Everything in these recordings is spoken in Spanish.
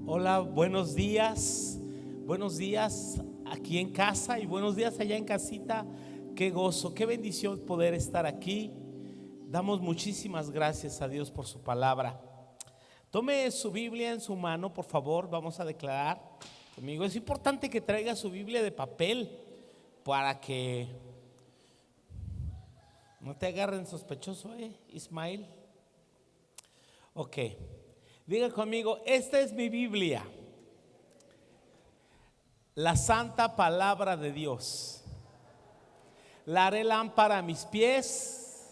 Hola, buenos días. Buenos días aquí en casa y buenos días allá en casita. Qué gozo, qué bendición poder estar aquí. Damos muchísimas gracias a Dios por su palabra. Tome su Biblia en su mano, por favor. Vamos a declarar conmigo. Es importante que traiga su Biblia de papel para que no te agarren sospechoso, Ismael. Ok. Diga conmigo, esta es mi Biblia, la santa palabra de Dios. La haré lámpara a mis pies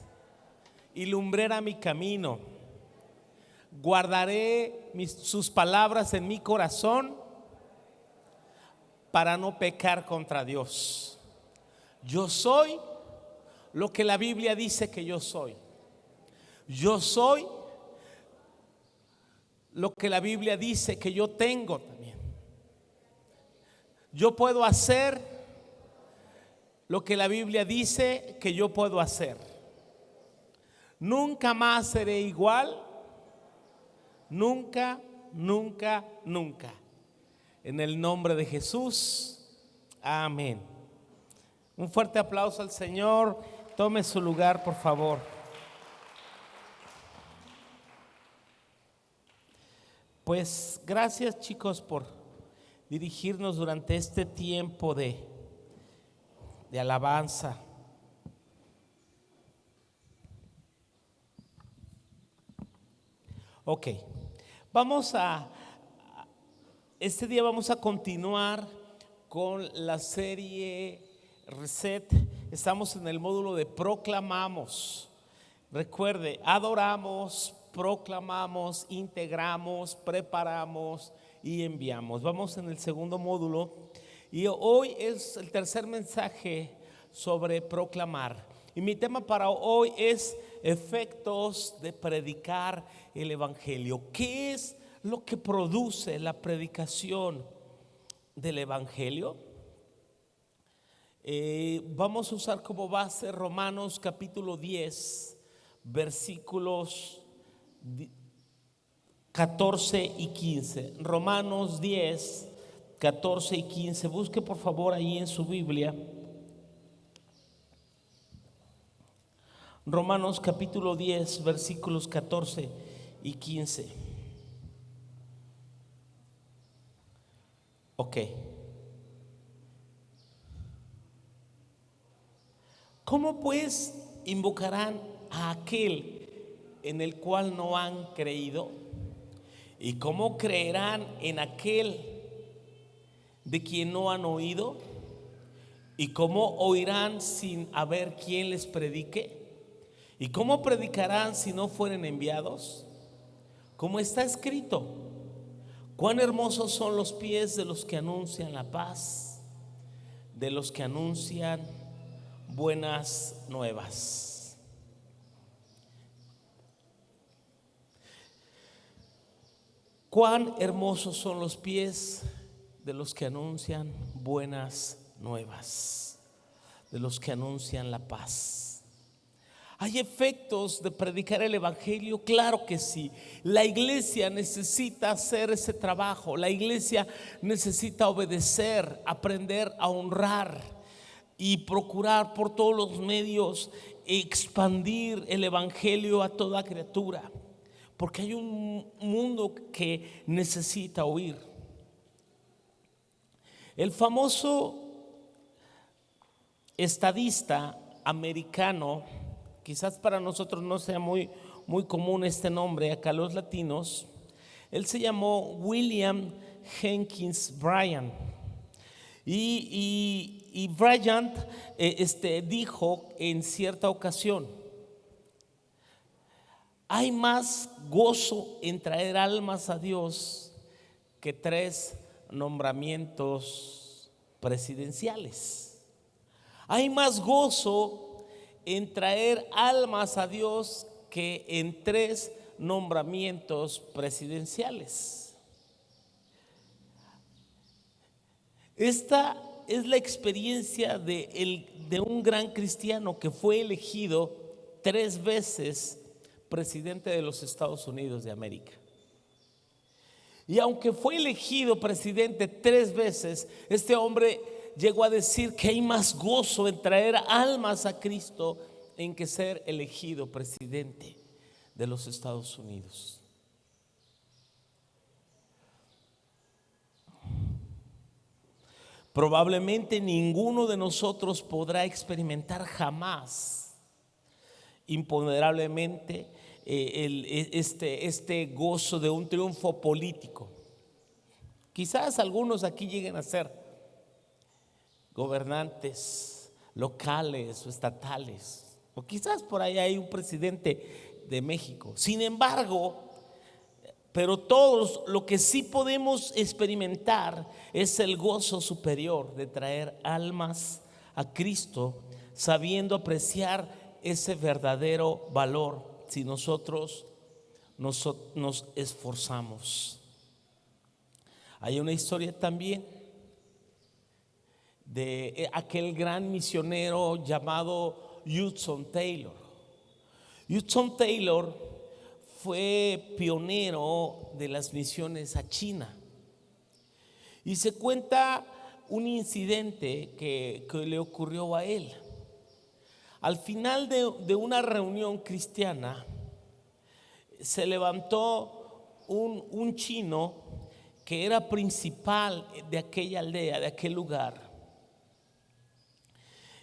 y lumbrera mi camino. Guardaré sus palabras en mi corazón para no pecar contra Dios. Yo soy lo que la Biblia dice que yo soy. Yo soy lo que la Biblia dice que yo tengo también. Yo puedo hacer lo que la Biblia dice que yo puedo hacer. Nunca más seré igual. Nunca, nunca, nunca. En el nombre de Jesús. Amén. Un fuerte aplauso al Señor. Tome su lugar, por favor. Pues gracias, chicos, por dirigirnos durante este tiempo de alabanza. Ok, este día vamos a continuar con la serie Reset. Estamos en el módulo de proclamamos. Recuerde, adoramos, proclamamos, integramos, preparamos y enviamos. Vamos en el segundo módulo y hoy es el tercer mensaje sobre proclamar. Y mi tema para hoy es efectos de predicar el evangelio. ¿Qué es lo que produce la predicación del evangelio? Vamos a usar como base Romanos capítulo 10, versículos 14 y 15. Romanos 10, 14 y 15. Busque por favor ahí en su Biblia. Romanos capítulo 10, versículos 14 y 15. Ok. ¿Cómo pues invocarán a aquel en el cual no han creído? ¿Y cómo creerán en aquel de quien no han oído? ¿Y cómo oirán sin haber quien les predique? ¿Y cómo predicarán si no fueren enviados? Como está escrito: cuán hermosos son los pies de los que anuncian la paz, de los que anuncian buenas nuevas. Cuán hermosos son los pies de los que anuncian buenas nuevas, de los que anuncian la paz. ¿Hay efectos de predicar el evangelio? Claro que sí. La iglesia necesita hacer ese trabajo. La iglesia necesita obedecer, aprender a honrar y procurar por todos los medios expandir el evangelio a toda criatura, porque hay un mundo que necesita oír. El famoso estadista americano, quizás para nosotros no sea muy común este nombre, acá los latinos, él se llamó William Jenkins Bryan. Y Bryant dijo en cierta ocasión: hay más gozo en traer almas a Dios que 3 nombramientos presidenciales. Hay más gozo en traer almas a Dios que en 3 nombramientos presidenciales. Esta es la experiencia de un gran cristiano que fue elegido 3 veces presidente de los Estados Unidos de América. Y aunque fue elegido presidente 3 veces, este hombre llegó a decir que hay más gozo en traer almas a Cristo en que ser elegido presidente de los Estados Unidos. Probablemente ninguno de nosotros podrá experimentar jamás imponderablemente este gozo de un triunfo político. Quizás algunos aquí lleguen a ser gobernantes locales o estatales, o quizás por ahí hay un presidente de México. Sin embargo, pero todos lo que sí podemos experimentar es el gozo superior de traer almas a Cristo, sabiendo apreciar ese verdadero valor si nosotros nos esforzamos. Hay una historia también de aquel gran misionero llamado Hudson Taylor. Hudson Taylor fue pionero de las misiones a China. Y se cuenta un incidente que le ocurrió a él. Al final de una reunión cristiana, se levantó un chino que era principal de aquella aldea, de aquel lugar.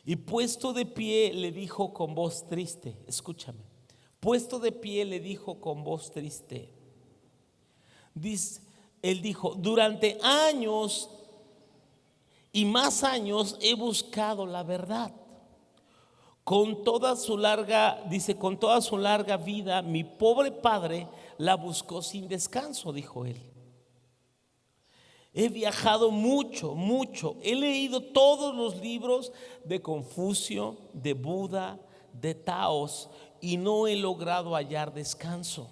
Y puesto de pie le dijo con voz triste, escúchame, puesto de pie le dijo con voz triste, él dijo: durante años y más años he buscado la verdad. Con toda su larga vida, mi pobre padre la buscó sin descanso, dijo él. He viajado mucho, he leído todos los libros de Confucio, de Buda, de Taos, y no he logrado hallar descanso.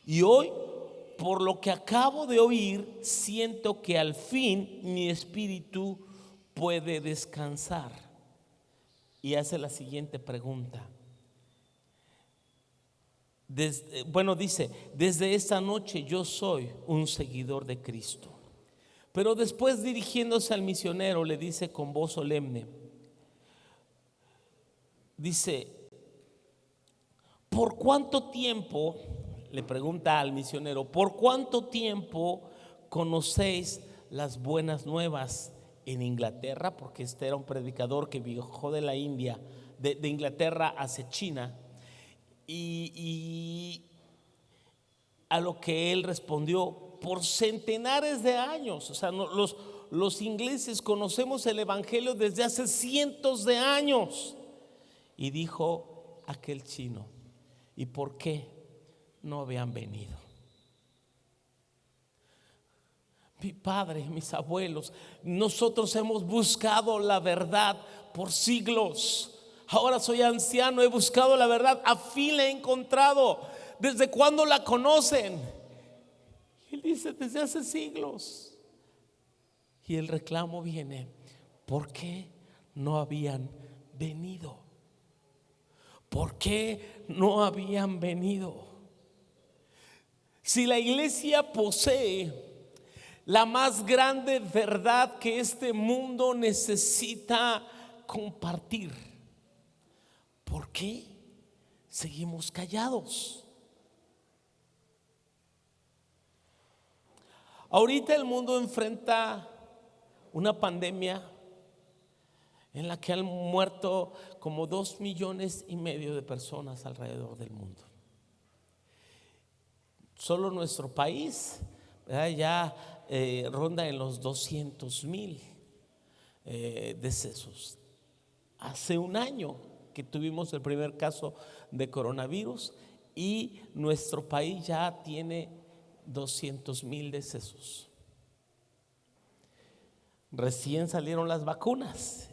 Y hoy, por lo que acabo de oír, siento que al fin mi espíritu puede descansar. Y hace la siguiente pregunta. Dice: desde esta noche yo soy un seguidor de Cristo. Pero después, dirigiéndose al misionero, le dice con voz solemne, dice: ¿por cuánto tiempo? Le pregunta al misionero: ¿por cuánto tiempo conocéis las buenas nuevas en Inglaterra? Porque este era un predicador que viajó de la India, de Inglaterra hacia China. Y a lo que él respondió: por centenares de años. O sea, los ingleses conocemos el evangelio desde hace cientos de años. Y dijo aquel chino: ¿y por qué no habían venido? Mi padre, mis abuelos, nosotros hemos buscado la verdad por siglos. Ahora soy anciano, he buscado la verdad, a fin la he encontrado. ¿Desde cuándo la conocen? Él dice: desde hace siglos. Y el reclamo viene: ¿por qué no habían venido? ¿Por qué no habían venido? Si la iglesia posee la más grande verdad que este mundo necesita compartir, ¿por qué seguimos callados? Ahorita el mundo enfrenta una pandemia en la que han muerto como 2,5 millones de personas alrededor del mundo. Solo nuestro país, ¿verdad?, ya ronda en los 200,000 decesos. Hace un año que tuvimos el primer caso de coronavirus y nuestro país ya tiene 200,000 decesos. Recién salieron las vacunas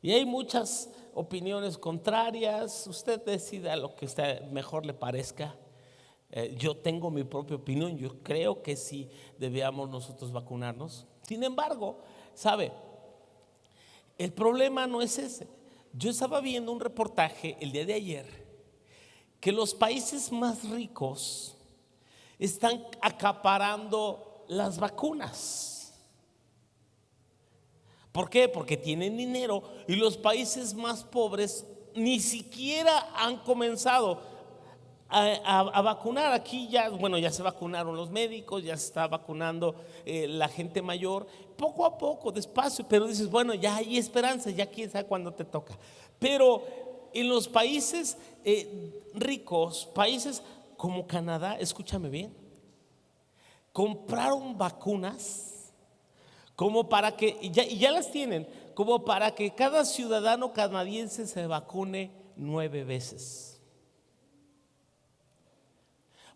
y hay muchas opiniones contrarias. Usted decida lo que a usted mejor le parezca. Yo tengo mi propia opinión. Yo creo que sí debíamos nosotros vacunarnos. Sin embargo, ¿sabe? El problema no es ese. Yo estaba viendo un reportaje el día de ayer que los países más ricos están acaparando las vacunas. ¿Por qué? Porque tienen dinero y los países más pobres ni siquiera han comenzado a vacunar. Aquí ya, bueno, ya se vacunaron los médicos, ya se está vacunando la gente mayor, poco a poco, despacio, pero dices, bueno, ya hay esperanza, ya quién sabe cuándo te toca. Pero en los países ricos, países como Canadá, escúchame bien, compraron vacunas como para que, y ya las tienen, como para que cada ciudadano canadiense se vacune 9 veces.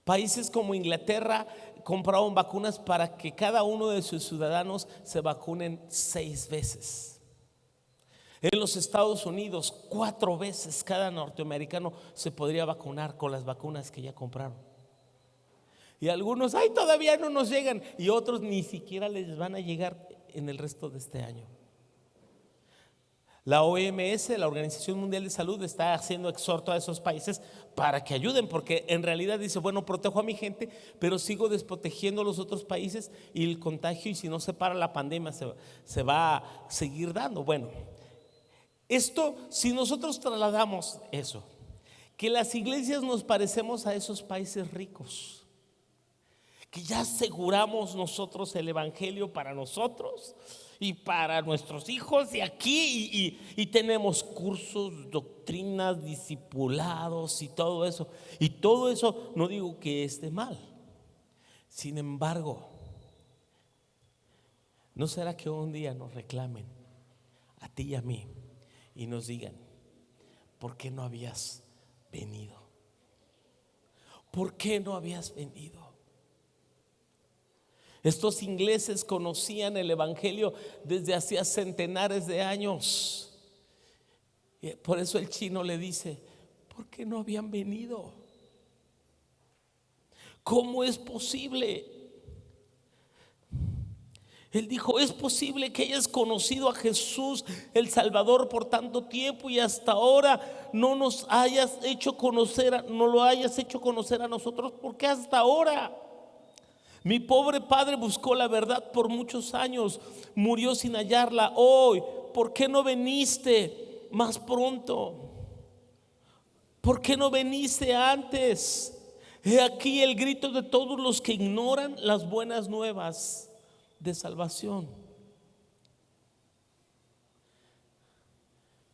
Países como Inglaterra compraron vacunas para que cada uno de sus ciudadanos se vacunen 6 veces. En los Estados Unidos 4 veces cada norteamericano se podría vacunar con las vacunas que ya compraron. Y algunos, ay, todavía no nos llegan, y otros ni siquiera les van a llegar en el resto de este año. La OMS, la Organización Mundial de Salud, está haciendo exhorto a esos países para que ayuden, porque en realidad dice, bueno, protejo a mi gente, pero sigo desprotegiendo a los otros países y el contagio, y si no se para la pandemia, se va a seguir dando. Bueno, esto, si nosotros trasladamos eso, que las iglesias nos parecemos a esos países ricos, que ya aseguramos nosotros el evangelio para nosotros y para nuestros hijos de aquí, y tenemos cursos, doctrinas, discipulados y todo eso. Y todo eso no digo que esté mal. Sin embargo, ¿no será que un día nos reclamen a ti y a mí y nos digan, ¿por qué no habías venido? ¿Por qué no habías venido? Estos ingleses conocían el evangelio desde hacía centenares de años. Por eso el chino le dice, ¿por qué no habían venido? ¿Cómo es posible? Él dijo, es posible que hayas conocido a Jesús el Salvador por tanto tiempo y hasta ahora no nos hayas hecho conocer, no lo hayas hecho conocer a nosotros. ¿Por qué hasta ahora? Mi pobre padre buscó la verdad por muchos años, murió sin hallarla. Hoy, ¿por qué no viniste más pronto? ¿Por qué no viniste antes? He aquí el grito de todos los que ignoran las buenas nuevas de salvación.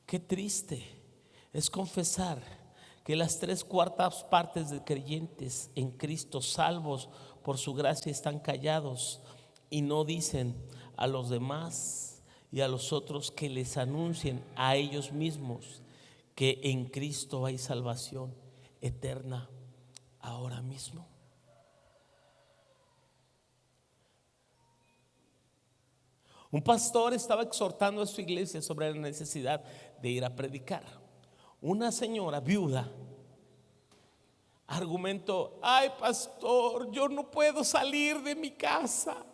Qué triste es confesar que las 3/4 partes de creyentes en Cristo, salvos por su gracia, están callados y no dicen a los demás y a los otros que les anuncien a ellos mismos que en Cristo hay salvación eterna ahora mismo. Un pastor estaba exhortando a su iglesia sobre la necesidad de ir a predicar. Una señora viuda argumentó, ay pastor, yo no puedo salir de mi casa.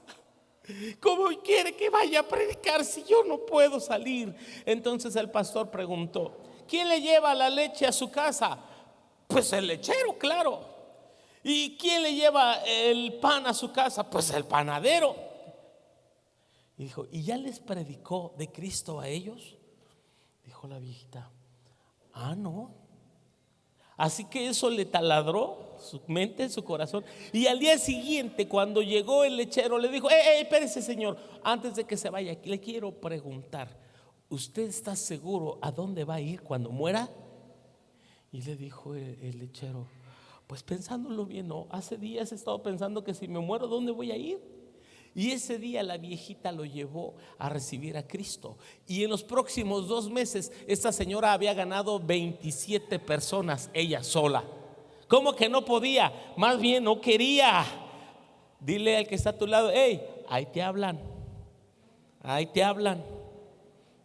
¿Cómo quiere que vaya a predicar si yo no puedo salir? Entonces el pastor preguntó, ¿quién le lleva la leche a su casa? Pues el lechero, claro. ¿Y quién le lleva el pan a su casa? Pues el panadero. Y dijo, ¿y ya les predicó de Cristo a ellos? Dijo la viejita, no. Así que eso le taladró su mente, su corazón. Y al día siguiente, cuando llegó el lechero, le dijo, espérese señor, antes de que se vaya, le quiero preguntar, ¿usted está seguro a dónde va a ir cuando muera? Y le dijo el lechero, pues pensándolo bien, no, hace días he estado pensando que si me muero, ¿dónde voy a ir? Y ese día la viejita lo llevó a recibir a Cristo. Y en los próximos 2 meses esta señora había ganado 27 personas ella sola. ¿Cómo que no podía? Más bien no quería. Dile al que está a tu lado, hey, ahí te hablan. Ahí te hablan.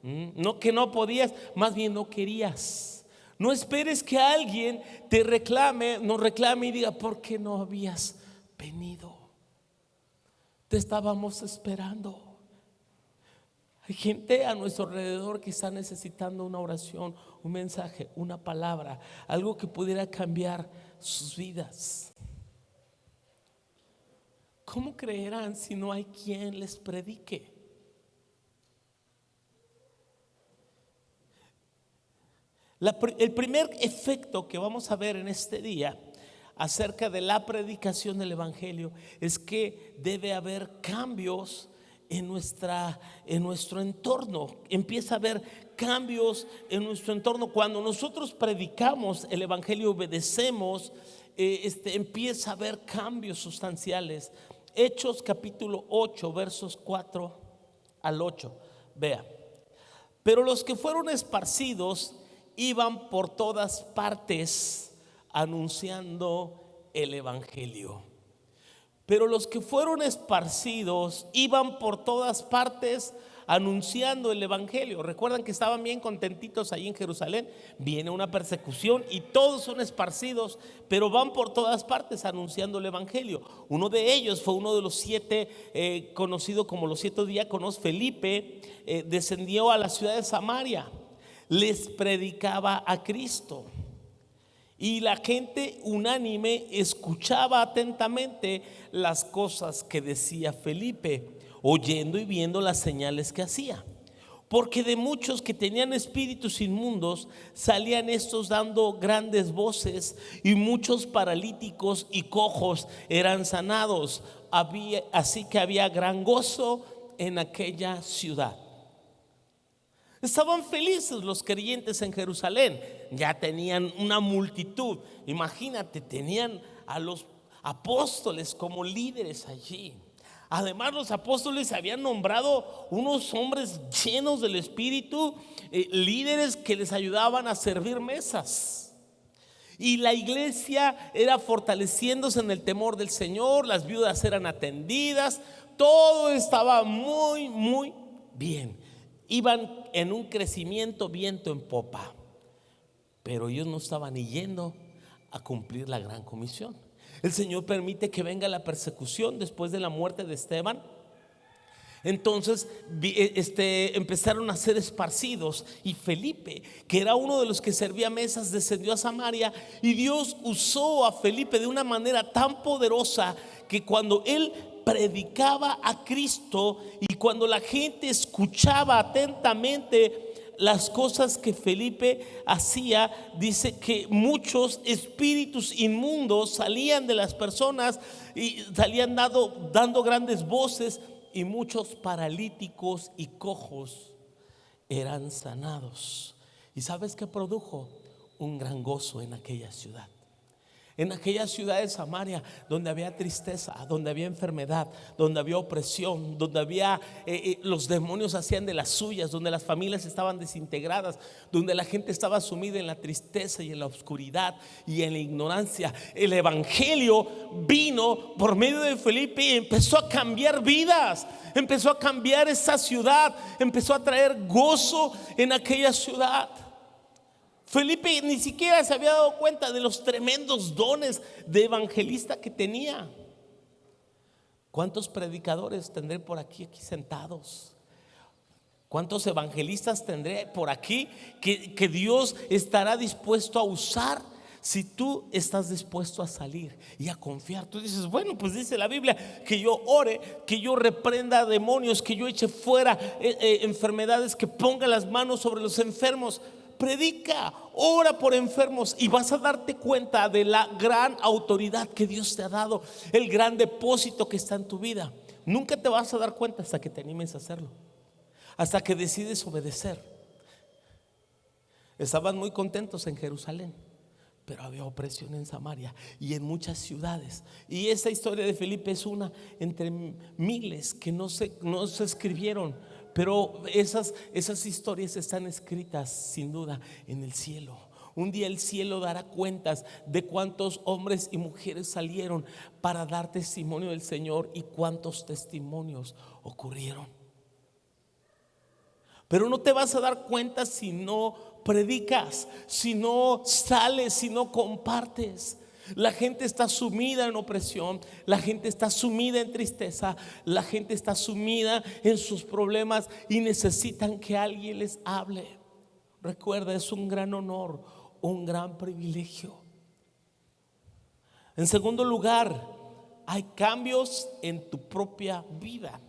No que no podías, más bien no querías. No esperes que alguien te reclame, nos reclame y diga, ¿por qué no habías venido? Te estábamos esperando. Hay gente a nuestro alrededor que está necesitando una oración, un mensaje, una palabra, algo que pudiera cambiar sus vidas. ¿cómo creerán si no hay quien les predique? El primer efecto que vamos a ver en este día acerca de la predicación del evangelio es que debe haber cambios en nuestro entorno. Empieza a haber cambios en nuestro entorno. Cuando nosotros predicamos el evangelio, obedecemos, empieza a haber cambios sustanciales. Hechos capítulo 8 versos 4 al 8. Vea: pero los que fueron esparcidos iban por todas partes anunciando el evangelio. Pero los que fueron esparcidos iban por todas partes anunciando el evangelio. Recuerdan que estaban bien contentitos ahí en Jerusalén. Viene una persecución y todos son esparcidos, pero van por todas partes anunciando el evangelio. Uno de ellos fue uno de los 7 conocido como los 7 diáconos, Felipe. Descendió a la ciudad de Samaria, les predicaba a Cristo, y la gente unánime escuchaba atentamente las cosas que decía Felipe, oyendo y viendo las señales que hacía. Porque de muchos que tenían espíritus inmundos salían estos dando grandes voces, y muchos paralíticos y cojos eran sanados. Así que había gran gozo en aquella ciudad. Estaban felices los creyentes en Jerusalén. Ya tenían una multitud. Imagínate, tenían a los apóstoles como líderes allí. Además, los apóstoles habían nombrado unos hombres llenos del Espíritu, líderes que les ayudaban a servir mesas. Y la iglesia era fortaleciéndose en el temor del Señor. Las viudas eran atendidas. Todo estaba muy, muy bien. Iban en un crecimiento viento en popa. Pero ellos no estaban ni yendo a cumplir la gran comisión. El Señor permite que venga la persecución después de la muerte de Esteban. Entonces empezaron a ser esparcidos, y Felipe, que era uno de los que servía mesas, descendió a Samaria, y Dios usó a Felipe de una manera tan poderosa que cuando él predicaba a Cristo y cuando la gente escuchaba atentamente las cosas que Felipe hacía, dice que muchos espíritus inmundos salían de las personas y salían dando grandes voces, y muchos paralíticos y cojos eran sanados. ¿Y sabes qué produjo? Un gran gozo en aquella ciudad. En aquella ciudad de Samaria, donde había tristeza, donde había enfermedad, donde había opresión, donde había los demonios hacían de las suyas, donde las familias estaban desintegradas, donde la gente estaba sumida en la tristeza y en la oscuridad y en la ignorancia, el evangelio vino por medio de Felipe y empezó a cambiar vidas, empezó a cambiar esa ciudad, empezó a traer gozo en aquella ciudad. Felipe ni siquiera se había dado cuenta de los tremendos dones de evangelista que tenía. ¿Cuántos predicadores tendré por aquí sentados? ¿Cuántos evangelistas tendré por aquí que Dios estará dispuesto a usar si tú estás dispuesto a salir y a confiar? Tú dices, bueno, pues dice la Biblia que yo ore, que yo reprenda demonios, que yo eche fuera enfermedades, que ponga las manos sobre los enfermos. Predica, ora por enfermos, y vas a darte cuenta de la gran autoridad que Dios te ha dado, el gran depósito que está en tu vida. Nunca te vas a dar cuenta hasta que te animes a hacerlo, hasta que decides obedecer. Estaban muy contentos en Jerusalén, pero había opresión en Samaria y en muchas ciudades. Y esta historia de Felipe es una entre miles que no se escribieron. Pero esas historias están escritas sin duda en el cielo. Un día el cielo dará cuentas de cuántos hombres y mujeres salieron para dar testimonio del Señor y cuántos testimonios ocurrieron. Pero no te vas a dar cuenta si no predicas, si no sales, si no compartes. La gente está sumida en opresión, la gente está sumida en tristeza, la gente está sumida en sus problemas y necesitan que alguien les hable. Recuerda, es un gran honor, un gran privilegio. En segundo lugar, hay cambios en tu propia vida.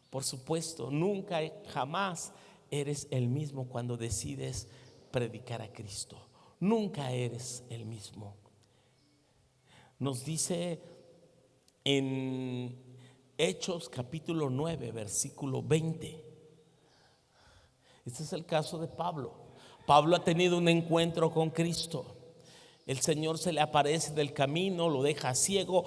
Por supuesto, nunca, jamás eres el mismo cuando decides predicar a Cristo. Nunca eres el mismo. Nos dice en Hechos capítulo 9, versículo 20. Este es el caso de Pablo. Pablo ha tenido un encuentro con Cristo. El Señor se le aparece del camino, lo deja ciego,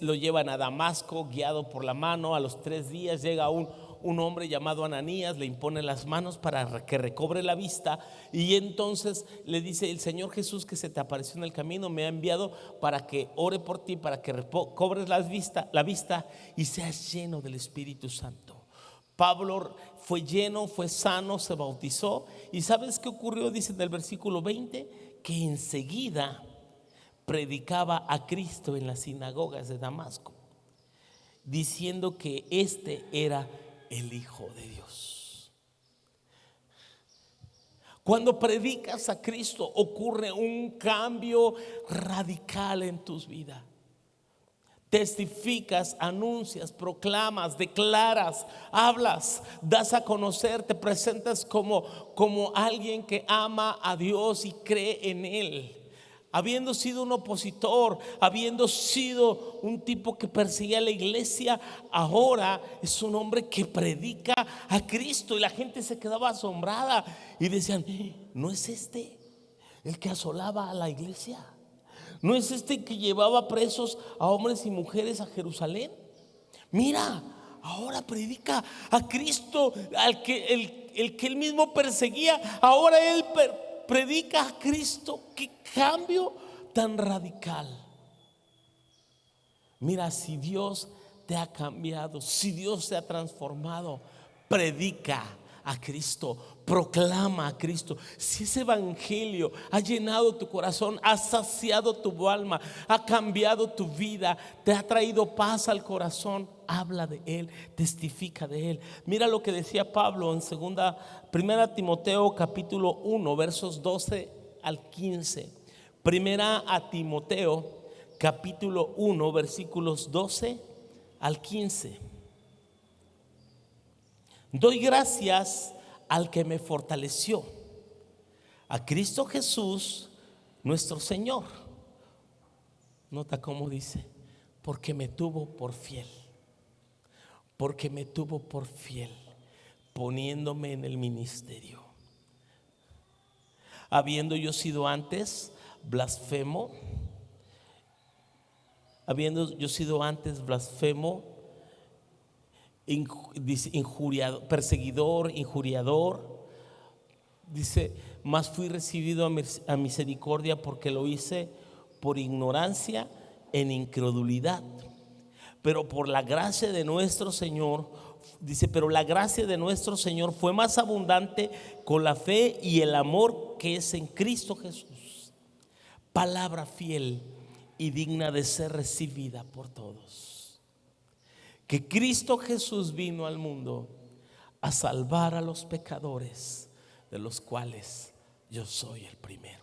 lo llevan a Damasco, guiado por la mano. A los 3 días llega un hombre llamado Ananías, le impone las manos para que recobre la vista. Y entonces le dice: el Señor Jesús que se te apareció en el camino me ha enviado para que ore por ti, para que recobres la vista y seas lleno del Espíritu Santo. Pablo fue lleno, fue sano, se bautizó. ¿Y sabes qué ocurrió? Dice en el versículo 20 que enseguida predicaba a Cristo en las sinagogas de Damasco, diciendo que este era el Hijo de Dios. Cuando predicas a Cristo ocurre un cambio radical en tus vidas. Testificas, anuncias, proclamas, declaras, hablas, das a conocer, te presentas como alguien que ama a Dios y cree en Él. Habiendo sido un opositor, habiendo sido un tipo que perseguía a la iglesia, ahora es un hombre que predica a Cristo. Y la gente se quedaba asombrada y decían: ¿no es este el que asolaba a la iglesia? ¿No es este que llevaba presos a hombres y mujeres a Jerusalén? Mira, ahora predica a Cristo, el que él mismo perseguía. Ahora él predica a Cristo. ¡Qué cambio tan radical! Mira, si Dios te ha cambiado, si Dios te ha transformado, predica a Cristo, proclama a Cristo. Si ese evangelio ha llenado tu corazón, ha saciado tu alma, ha cambiado tu vida, te ha traído paz al corazón, habla de Él, testifica de Él. Mira lo que decía Pablo en primera Timoteo capítulo 1 versos 12 al 15. Primera a Timoteo capítulo 1 versículos 12 al 15. Doy gracias al que me fortaleció, a Cristo Jesús nuestro Señor. Nota cómo dice: porque me tuvo por fiel. Porque me tuvo por fiel, poniéndome en el ministerio. Habiendo yo sido antes blasfemo, injuriador, perseguidor, injuriador. Dice: mas fui recibido a misericordia, porque lo hice por ignorancia, en incredulidad. Pero por la gracia de nuestro Señor, dice, pero la gracia de nuestro Señor fue más abundante con la fe y el amor que es en Cristo Jesús. Palabra fiel y digna de ser recibida por todos. Que Cristo Jesús vino al mundo a salvar a los pecadores, de los cuales yo soy el primero.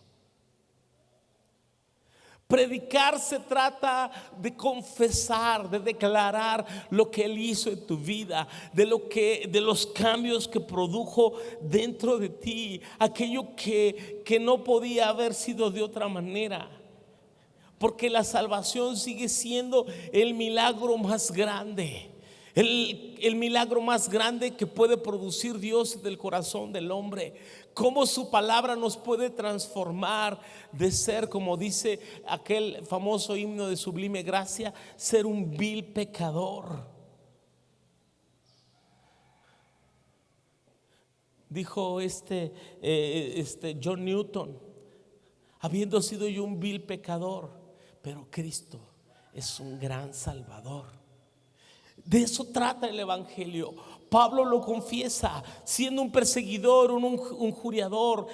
Predicar se trata de confesar, de declarar lo que Él hizo en tu vida, de los cambios que produjo dentro de ti, aquello que no podía haber sido de otra manera. Porque la salvación sigue siendo el milagro más grande, el milagro más grande que puede producir Dios del corazón del hombre. Cómo su palabra nos puede transformar de ser, como dice aquel famoso himno de Sublime Gracia, ser un vil pecador. Dijo John Newton: habiendo sido yo un vil pecador, pero Cristo es un gran Salvador. De eso trata el evangelio. Pablo lo confiesa, siendo un perseguidor, un injuriador,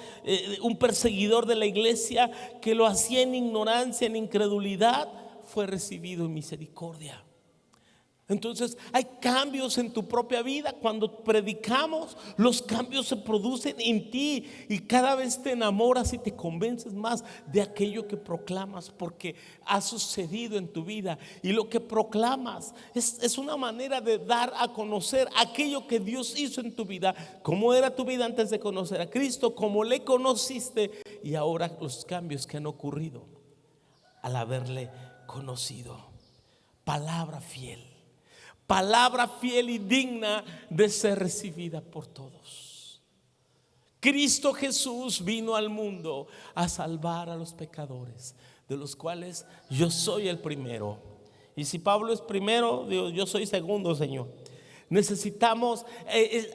un perseguidor de la iglesia, que lo hacía en ignorancia, en incredulidad, fue recibido en misericordia. Entonces hay cambios en tu propia vida. Cuando predicamos, los cambios se producen en ti y cada vez te enamoras y te convences más de aquello que proclamas, porque ha sucedido en tu vida. Y lo que proclamas es una manera de dar a conocer aquello que Dios hizo en tu vida, cómo era tu vida antes de conocer a Cristo, cómo le conociste y ahora los cambios que han ocurrido al haberle conocido. Palabra fiel y digna de ser recibida por todos. Cristo Jesús vino al mundo a salvar a los pecadores, de los cuales yo soy el primero. Y si Pablo es primero, digo, yo soy segundo, Señor. Necesitamos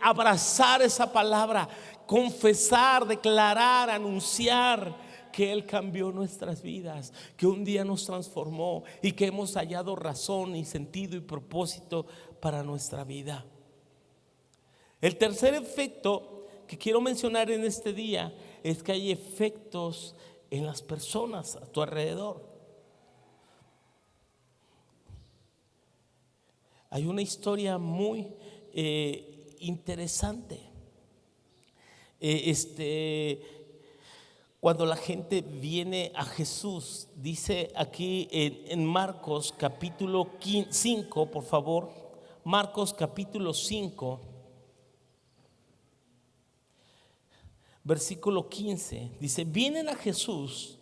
abrazar esa palabra, confesar, declarar, anunciar que Él cambió nuestras vidas, que un día nos transformó y que hemos hallado razón y sentido y propósito para nuestra vida. El tercer efecto que quiero mencionar en este día es que hay efectos en las personas a tu alrededor. Hay una historia muy interesante. Cuando la gente viene a Jesús, dice aquí en Marcos capítulo 5, por favor, Marcos capítulo 5, versículo 15, dice: vienen a Jesús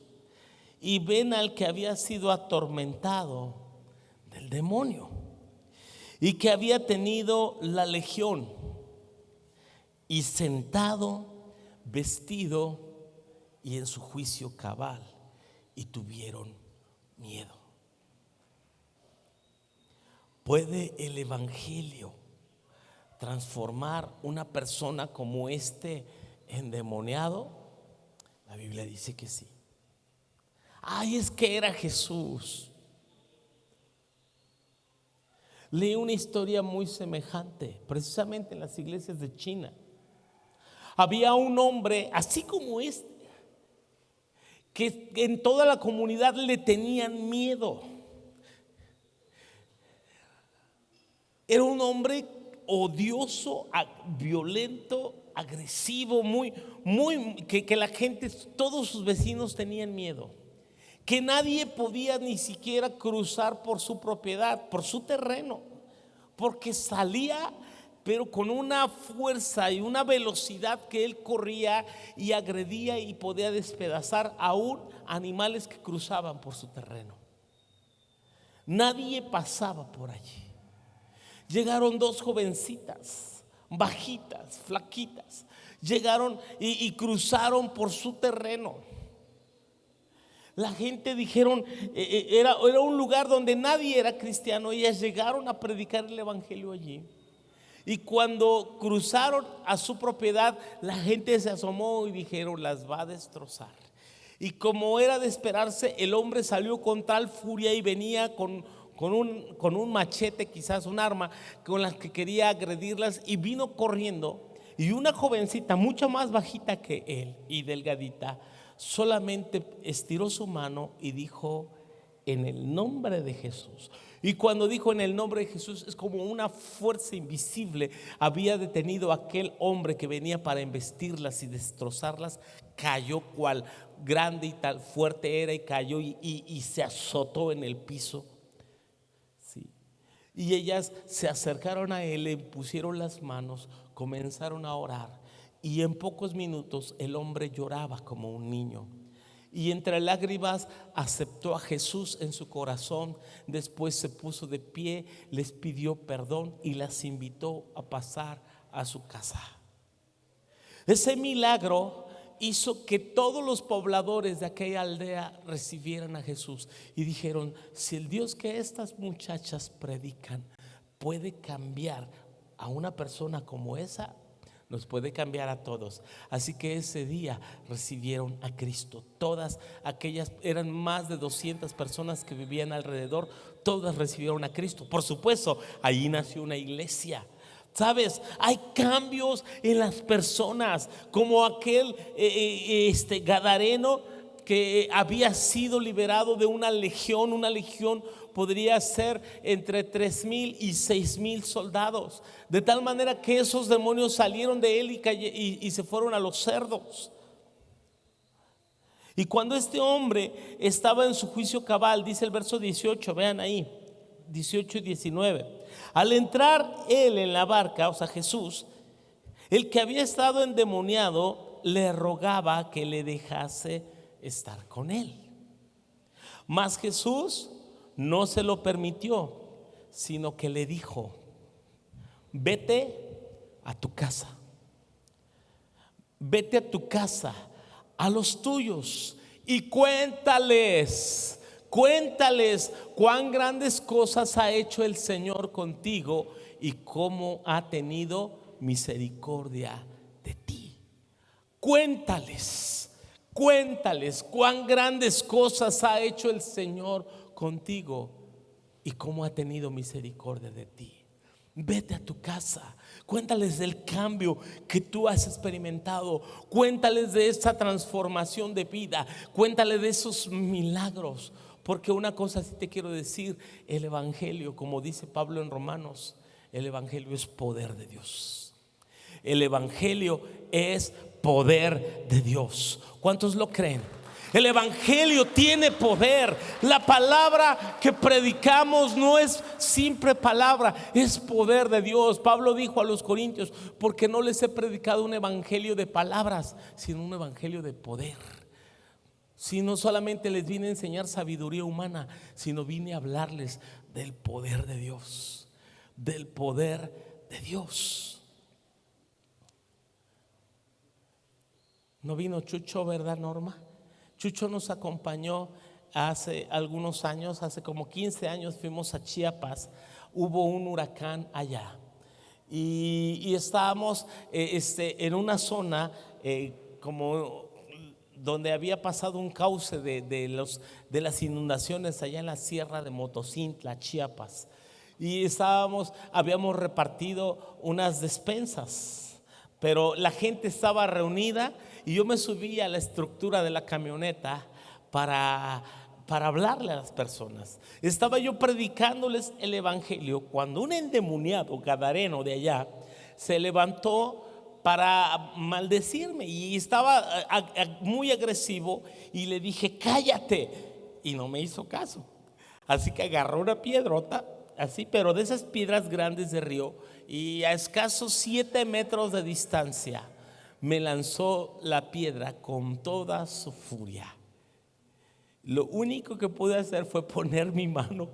y ven al que había sido atormentado del demonio y que había tenido la legión, y sentado, vestido y en su juicio cabal, y tuvieron miedo. ¿Puede el evangelio transformar una persona como este endemoniado? La Biblia dice que sí. Ay, es que era Jesús. Leí una historia muy semejante, precisamente en las iglesias de China. Había un hombre así como este, que en toda la comunidad le tenían miedo. Era un hombre odioso, violento, agresivo, que la gente, todos sus vecinos tenían miedo, que nadie podía ni siquiera cruzar por su propiedad, por su terreno, porque salía, pero con una fuerza y una velocidad que él corría y agredía y podía despedazar aún animales que cruzaban por su terreno. Nadie pasaba por allí. Llegaron dos jovencitas, bajitas, flaquitas, llegaron y cruzaron por su terreno. La gente dijeron, era un lugar donde nadie era cristiano. Ellas llegaron a predicar el evangelio allí. Y cuando cruzaron a su propiedad, la gente se asomó y dijeron: las va a destrozar. Y como era de esperarse, el hombre salió con tal furia y venía con un machete, quizás un arma con la que quería agredirlas, y vino corriendo. Y una jovencita mucho más bajita que él y delgadita solamente estiró su mano y dijo: en el nombre de Jesús. Y cuando dijo en el nombre de Jesús, es como una fuerza invisible había detenido a aquel hombre que venía para embestirlas y destrozarlas. Cayó, cual grande y tal fuerte era, y cayó y se azotó en el piso. Sí. Y ellas se acercaron a él, le pusieron las manos, comenzaron a orar, y en pocos minutos el hombre lloraba como un niño. Y entre lágrimas aceptó a Jesús en su corazón. Después se puso de pie, les pidió perdón y las invitó a pasar a su casa. Ese milagro hizo que todos los pobladores de aquella aldea recibieran a Jesús y dijeron: si el Dios que estas muchachas predican puede cambiar a una persona como esa, nos puede cambiar a todos. Así que ese día recibieron a Cristo. Todas aquellas, eran más de 200 personas que vivían alrededor, todas recibieron a Cristo. Por supuesto, allí nació una iglesia. Sabes, hay cambios en las personas, como aquel gadareno que había sido liberado de una legión podría ser entre 3,000 y 6,000 soldados, de tal manera que esos demonios salieron de él y se fueron a los cerdos. Y cuando este hombre estaba en su juicio cabal, dice el verso 18, vean ahí, 18 y 19, al entrar él en la barca, o sea Jesús, el que había estado endemoniado le rogaba que le dejase estar con él. Mas Jesús no se lo permitió, sino que le dijo: vete a tu casa, vete a tu casa, a los tuyos, y cuéntales cuán grandes cosas ha hecho el Señor contigo y cómo ha tenido misericordia de ti. Cuéntales cuán grandes cosas ha hecho el Señor contigo y cómo ha tenido misericordia de ti. Vete a tu casa, cuéntales del cambio que tú has experimentado, cuéntales de esa transformación de vida, cuéntales de esos milagros. Porque una cosa sí te quiero decir: el evangelio, como dice Pablo en Romanos, el evangelio es poder de Dios. El evangelio es poder de Dios. ¿Cuántos lo creen? El evangelio tiene poder. La palabra que predicamos no es simple palabra, es poder de Dios. Pablo dijo a los corintios: porque no les he predicado un evangelio de palabras, sino un evangelio de poder. Si no solamente les vine a enseñar sabiduría humana, sino vine a hablarles del poder de Dios, del poder de Dios. No vino Chucho, ¿verdad, Norma? Chucho nos acompañó hace algunos años, hace como 15 años fuimos a Chiapas. Hubo un huracán allá y estábamos en una zona como donde había pasado un cauce de las inundaciones allá en la sierra de Motocintla, Chiapas. Y habíamos repartido unas despensas, pero la gente estaba reunida y yo me subí a la estructura de la camioneta para hablarle a las personas. Estaba yo predicándoles el evangelio cuando un endemoniado gadareno de allá se levantó para maldecirme y estaba muy agresivo, y le dije: cállate, y no me hizo caso. Así que agarró una piedrota así, pero de esas piedras grandes de río, y a escasos 7 metros de distancia me lanzó la piedra con toda su furia. Lo único que pude hacer fue poner mi mano.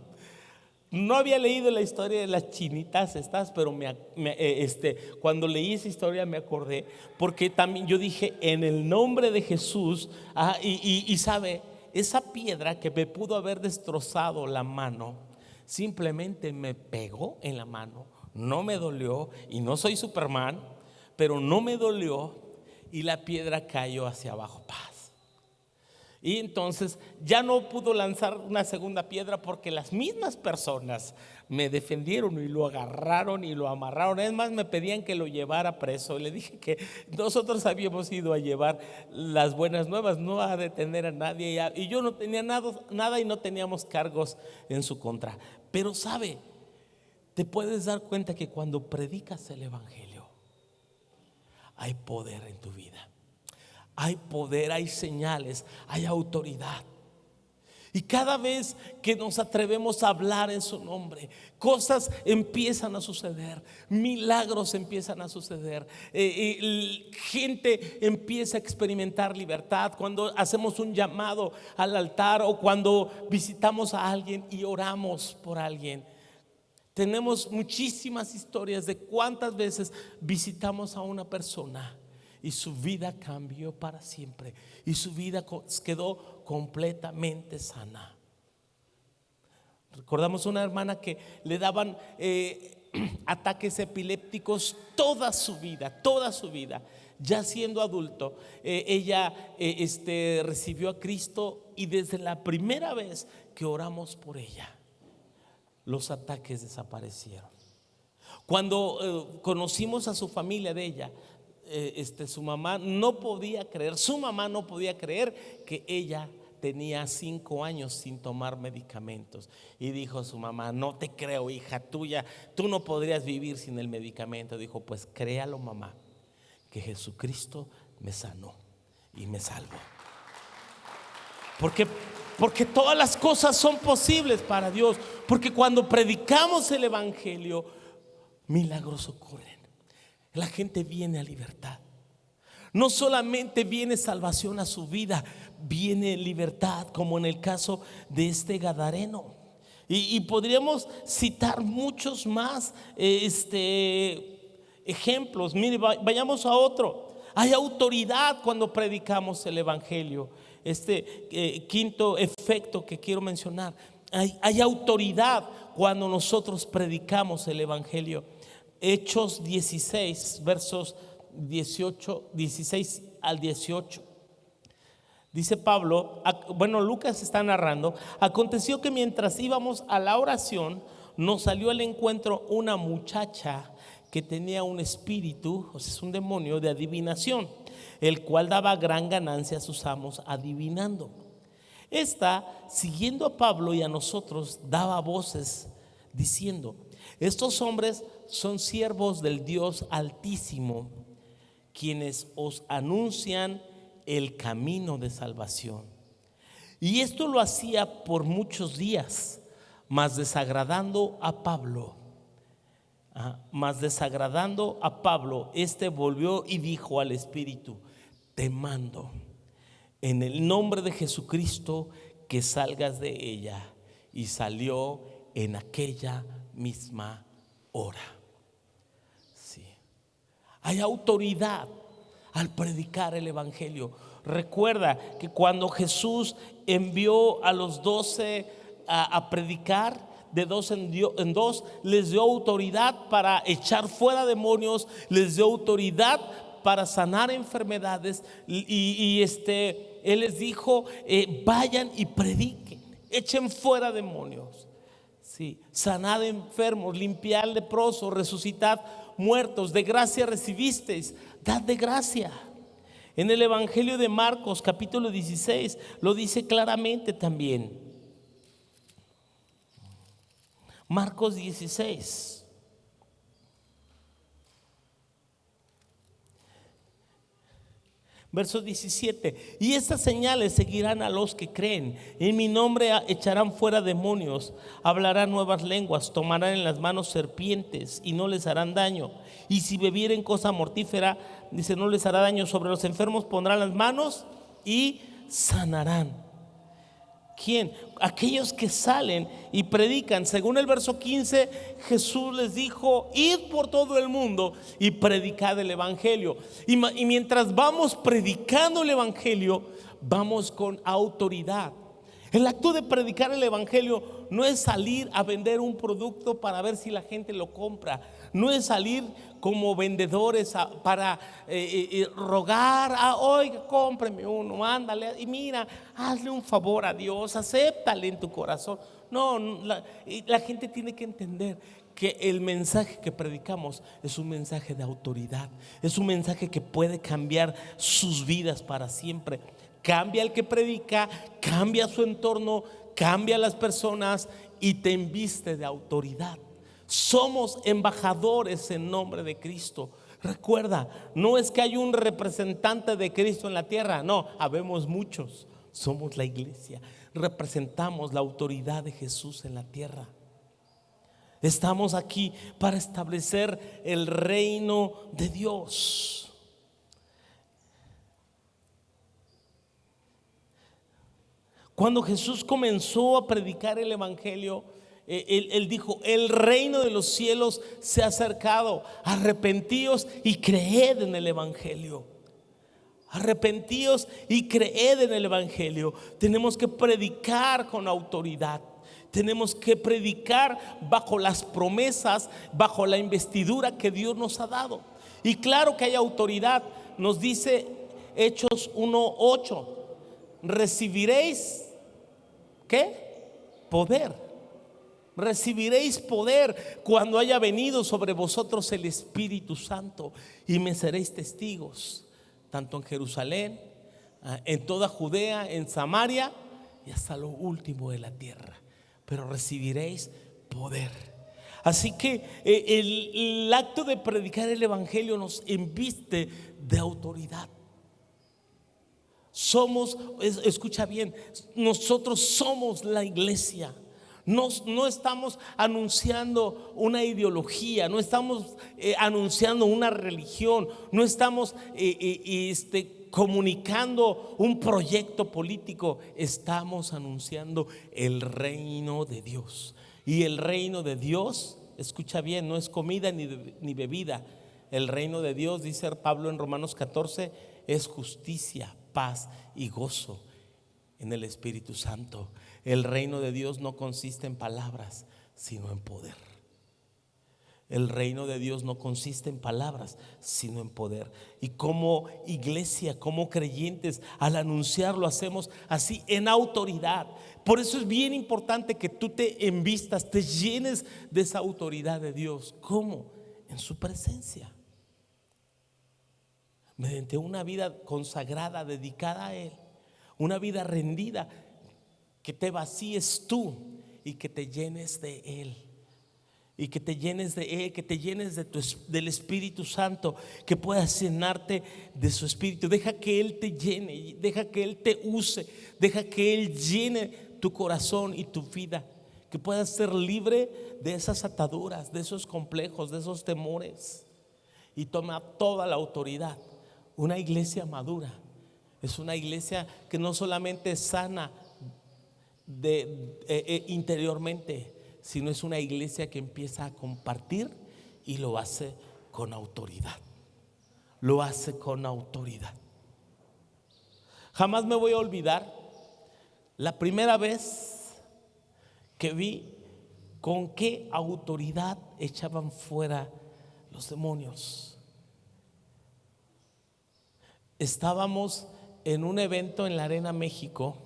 No había leído la historia de las chinitas estas, pero cuando leí esa historia me acordé, porque también yo dije: en el nombre de Jesús. Y sabe, esa piedra que me pudo haber destrozado la mano, simplemente me pegó en la mano. No me dolió, y no soy Superman, pero no me dolió, y la piedra cayó hacia abajo. Paz. Y entonces ya no pudo lanzar una segunda piedra, porque las mismas personas me defendieron y lo agarraron y lo amarraron. Es más, me pedían que lo llevara preso. Le dije que nosotros habíamos ido a llevar las buenas nuevas, no a detener a nadie. Y yo no tenía nada y no teníamos cargos en su contra. Pero sabe, te puedes dar cuenta que cuando predicas el evangelio hay poder en tu vida. Hay poder, hay señales, hay autoridad. Y cada vez que nos atrevemos a hablar en su nombre, cosas empiezan a suceder, milagros empiezan a suceder, gente empieza a experimentar libertad cuando hacemos un llamado al altar, o cuando visitamos a alguien y oramos por alguien. Tenemos muchísimas historias de cuántas veces visitamos a una persona y su vida cambió para siempre, y su vida quedó completamente sana. Recordamos una hermana que le daban ataques epilépticos toda su vida. Ya siendo adulto, ella recibió a Cristo, y desde la primera vez que oramos por ella, los ataques desaparecieron. Cuando conocimos a su familia de ella, su mamá no podía creer que ella tenía 5 años sin tomar medicamentos. Y dijo su mamá: no te creo, hija tuya, tú no podrías vivir sin el medicamento. Dijo: pues créalo, mamá, que Jesucristo me sanó y me salvó. Porque todas las cosas son posibles para Dios. Porque cuando predicamos el evangelio, milagros ocurren. La gente viene a libertad. No solamente viene salvación a su vida, viene libertad, como en el caso de este gadareno. Y podríamos citar muchos más ejemplos. Mire, vayamos a otro. Hay autoridad cuando predicamos el evangelio. Quinto efecto que quiero mencionar: hay autoridad cuando nosotros predicamos el evangelio. Hechos 16, versos 16 al 18. Dice Pablo, Lucas está narrando: aconteció que mientras íbamos a la oración, nos salió al encuentro una muchacha que tenía un espíritu, o sea, es un demonio de adivinación, el cual daba gran ganancia a sus amos adivinando. Esta, siguiendo a Pablo y a nosotros, daba voces diciendo: estos hombres son siervos del Dios Altísimo, quienes os anuncian el camino de salvación. Y esto lo hacía por muchos días, mas desagradando a Pablo, volvió y dijo al espíritu: te mando en el nombre de Jesucristo que salgas de ella. Y salió en aquella misma hora. Sí. Hay autoridad al predicar el evangelio. Recuerda que cuando Jesús envió a los 12 a predicar, de dos en dos, les dio autoridad para echar fuera demonios, les dio autoridad para sanar enfermedades. Él les dijo: vayan y prediquen, echen fuera demonios, sí, sanad enfermos, limpiad leprosos, resucitad muertos, de gracia recibisteis, dad de gracia. En el Evangelio de Marcos capítulo 16 lo dice claramente también. Marcos 16, verso 17: y estas señales seguirán a los que creen: en mi nombre echarán fuera demonios, hablarán nuevas lenguas, tomarán en las manos serpientes y no les harán daño, y si bebieren cosa mortífera, dice, no les hará daño. Sobre los enfermos pondrán las manos y sanarán. ¿Quién? Aquellos que salen y predican. Según el verso 15, Jesús les dijo: id por todo el mundo y predicad el evangelio. Y mientras vamos predicando el evangelio, vamos con autoridad. El acto de predicar el evangelio no es salir a vender un producto para ver si la gente lo compra. No es salir como vendedores para rogar: oiga, cómpreme uno, ándale, y mira, hazle un favor a Dios, acéptale en tu corazón. No, la gente tiene que entender que el mensaje que predicamos es un mensaje de autoridad, es un mensaje que puede cambiar sus vidas para siempre. Cambia el que predica, cambia su entorno, cambia las personas y te inviste de autoridad. Somos embajadores en nombre de Cristo. Recuerda, no es que hay un representante de Cristo en la tierra, no, habemos muchos. Somos la iglesia, representamos la autoridad de Jesús en la tierra. Estamos aquí para establecer el reino de Dios. Cuando Jesús comenzó a predicar el evangelio, él dijo: el reino de los cielos se ha acercado, arrepentíos y creed en el evangelio. Arrepentíos y creed en el evangelio. Tenemos que predicar con autoridad. Tenemos que predicar bajo las promesas, bajo la investidura que Dios nos ha dado. Y claro que hay autoridad. Nos dice Hechos 1:8: recibiréis, ¿qué? Poder. Recibiréis poder cuando haya venido sobre vosotros el Espíritu Santo, y me seréis testigos, tanto en Jerusalén, en toda Judea, en Samaria y hasta lo último de la tierra, pero recibiréis poder. Así que el acto de predicar el evangelio nos inviste de autoridad. Escucha bien, nosotros somos la iglesia. No estamos anunciando una ideología, no estamos anunciando una religión, no estamos comunicando un proyecto político. Estamos anunciando el reino de Dios. Y el reino de Dios, escucha bien, no es comida ni bebida. El reino de Dios, dice Pablo en Romanos 14, es justicia, paz y gozo en el Espíritu Santo. El reino de Dios no consiste en palabras, sino en poder. El reino de Dios no consiste en palabras, sino en poder. Y como iglesia, como creyentes, al anunciarlo hacemos así en autoridad. Por eso es bien importante que tú te envistas, te llenes de esa autoridad de Dios. ¿Cómo? En su presencia. Mediante una vida consagrada, dedicada a Él. Una vida rendida, que te vacíes tú y que te llenes de Él. Y que te llenes de Él, que te llenes del Espíritu Santo, que puedas llenarte de su Espíritu. Deja que Él te llene, deja que Él te use, deja que Él llene tu corazón y tu vida. Que puedas ser libre de esas ataduras, de esos complejos, de esos temores. Y toma toda la autoridad. Una iglesia madura es una iglesia que no solamente es sana interiormente, sino es una iglesia que empieza a compartir y lo hace con autoridad. Lo hace con autoridad. Jamás me voy a olvidar la primera vez que vi con qué autoridad echaban fuera los demonios. Estábamos en un evento en la Arena México.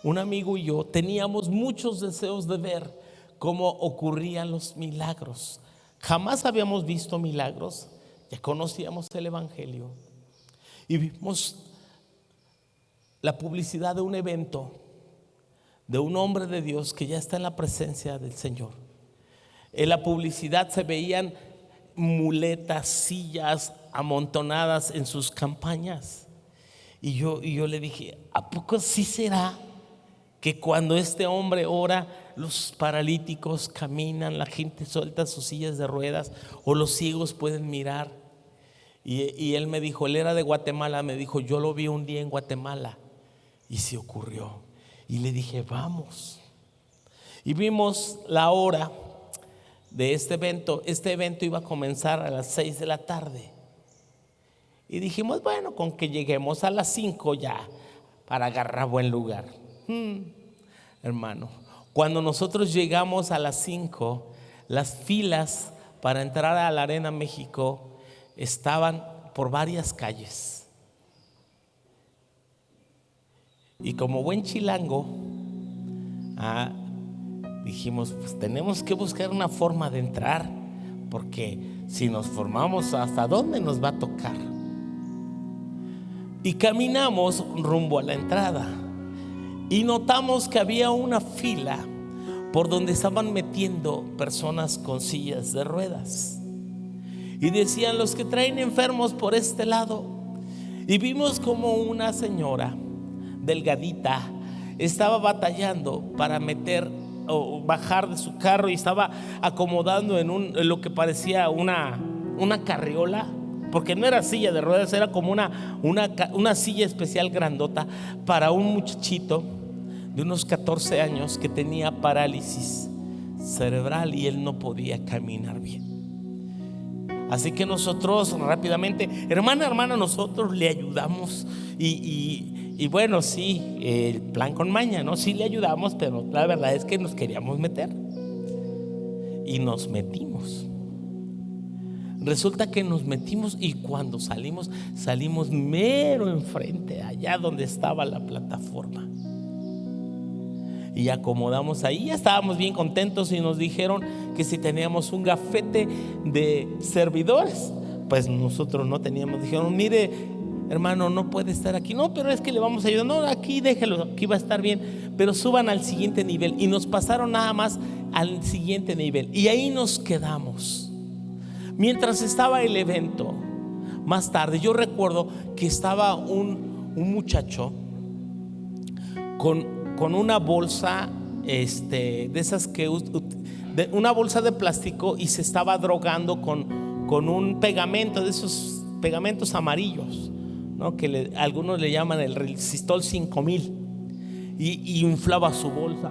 Un amigo y yo teníamos muchos deseos de ver cómo ocurrían los milagros. Jamás habíamos visto milagros, ya conocíamos el evangelio y vimos la publicidad de un evento de un hombre de Dios que ya está en la presencia del Señor. En la publicidad se veían muletas, sillas amontonadas en sus campañas. Y yo le dije, ¿a poco sí será que cuando este hombre ora, los paralíticos caminan, la gente suelta sus sillas de ruedas, o los ciegos pueden mirar? Y él me dijo, él era de Guatemala, me dijo, yo lo vi un día en Guatemala y se ocurrió. Y le dije, vamos. Y vimos la hora de este evento. Este evento iba a comenzar a las 6 de la tarde. Y dijimos, bueno, con que lleguemos a las 5 ya, para agarrar buen lugar. Hermano, cuando nosotros llegamos a las 5, las filas para entrar a la Arena México estaban por varias calles. Y como buen chilango, dijimos, pues tenemos que buscar una forma de entrar, porque si nos formamos, ¿hasta dónde nos va a tocar? Y caminamos rumbo a la entrada y notamos que había una fila por donde estaban metiendo personas con sillas de ruedas, y decían, los que traen enfermos por este lado. Y vimos como una señora delgadita estaba batallando para meter o bajar de su carro, y estaba acomodando en lo que parecía una carriola, porque no era silla de ruedas, era como una silla especial grandota para un muchachito de unos 14 años que tenía parálisis cerebral y él no podía caminar bien. Así que nosotros rápidamente, hermana, nosotros le ayudamos y bueno, sí, el plan con maña, ¿no? Sí le ayudamos, pero la verdad es que nos queríamos meter y nos metimos. Resulta que nos metimos y cuando salimos mero enfrente, allá donde estaba la plataforma. Y acomodamos ahí, ya estábamos bien contentos y nos dijeron que si teníamos un gafete de servidores. Pues nosotros no teníamos. Dijeron, mire, hermano, no puede estar aquí. No, pero es que le vamos a ayudar. No, aquí déjelo, aquí va a estar bien. Pero suban al siguiente nivel. Y nos pasaron nada más al siguiente nivel. Y ahí nos quedamos. Mientras estaba el evento, más tarde, yo recuerdo que estaba un muchacho con una bolsa, de esas que una bolsa de plástico, y se estaba drogando con un pegamento, de esos pegamentos amarillos, ¿no? Que algunos le llaman el Resistol 5000, y inflaba su bolsa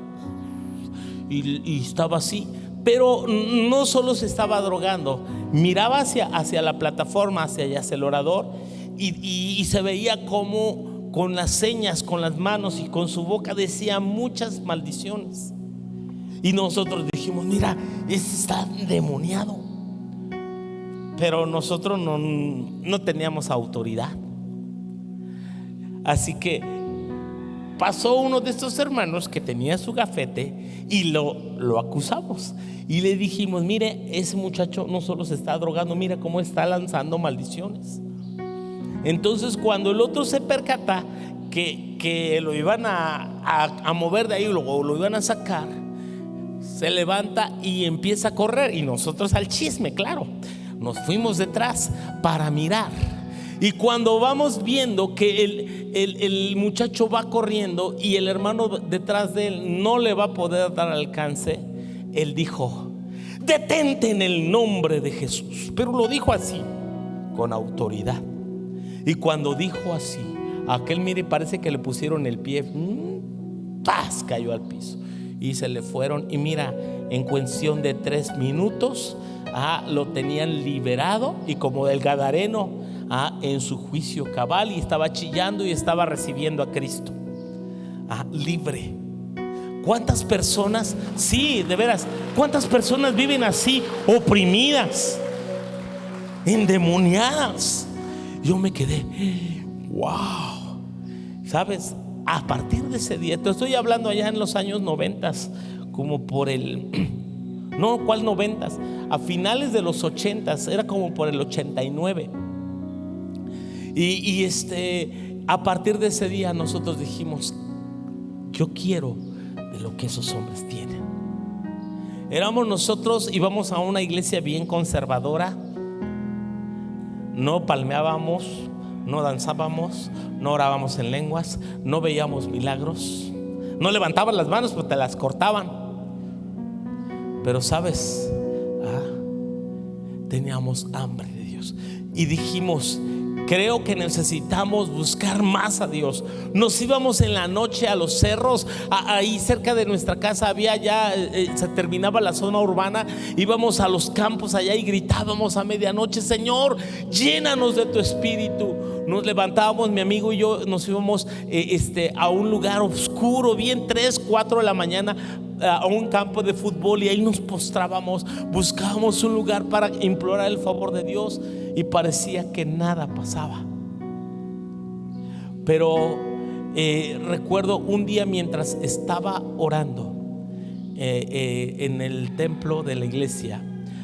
y estaba así. Pero no solo se estaba drogando, miraba hacia la plataforma, hacia el orador, y se veía como con las señas, con las manos y con su boca decía muchas maldiciones. Y nosotros dijimos: mira, ese está endemoniado. Pero nosotros no teníamos autoridad. Así que pasó uno de estos hermanos que tenía su gafete y lo acusamos. Y le dijimos: mire, ese muchacho no solo se está drogando, mira cómo está lanzando maldiciones. Entonces, cuando el otro se percata que lo iban a mover de ahí, lo iban a sacar, se levanta y empieza a correr. Y nosotros al chisme, claro, nos fuimos detrás para mirar. Y cuando vamos viendo que el muchacho va corriendo y el hermano detrás de él no le va a poder dar alcance, él dijo: detente en el nombre de Jesús. Pero lo dijo así, con autoridad. Y cuando dijo así, aquel, mire, parece que le pusieron el pie, ¡paz!, cayó al piso. Y se le fueron. Y mira, en cuestión de 3 minutos lo tenían liberado, y como el gadareno, en su juicio cabal, y estaba chillando y estaba recibiendo a Cristo, libre. ¿Cuántas personas, sí, de veras, cuántas personas viven así, oprimidas, endemoniadas? Yo me quedé, wow. ¿Sabes? A partir de ese día, te estoy hablando allá en los años 90, como por no, ¿cuál 90? A finales de los 80, era como por el 89. Y a partir de ese día nosotros dijimos: yo quiero de lo que esos hombres tienen. Éramos nosotros, íbamos a una iglesia bien conservadora. No palmeábamos, no danzábamos, no orábamos en lenguas, no veíamos milagros, no levantaban las manos porque te las cortaban. Pero sabes, teníamos hambre de Dios y dijimos: creo que necesitamos buscar más a Dios. Nos íbamos en la noche a los cerros, ahí cerca de nuestra casa había ya, se terminaba la zona urbana. Íbamos a los campos allá y gritábamos a medianoche: Señor, llénanos de tu espíritu. Nos levantábamos, mi amigo y yo, nos íbamos a un lugar oscuro, bien 3, 4 de la mañana, a un campo de fútbol, y ahí nos postrábamos, buscábamos un lugar para implorar el favor de Dios, y parecía que nada pasaba. Pero recuerdo un día, mientras estaba orando en el templo de la iglesia,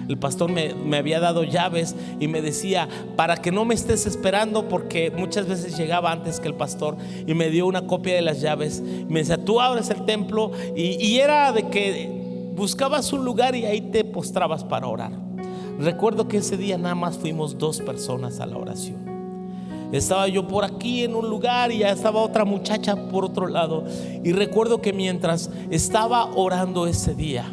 el pastor me había dado llaves y me decía: para que no me estés esperando, porque muchas veces llegaba antes que el pastor, y me dio una copia de las llaves. Me decía: tú abres el templo, y era de que buscabas un lugar y ahí te postrabas para orar. Recuerdo que ese día nada más fuimos 2 personas a la oración. Estaba yo por aquí en un lugar y ya estaba otra muchacha por otro lado. Y recuerdo que mientras estaba orando ese día,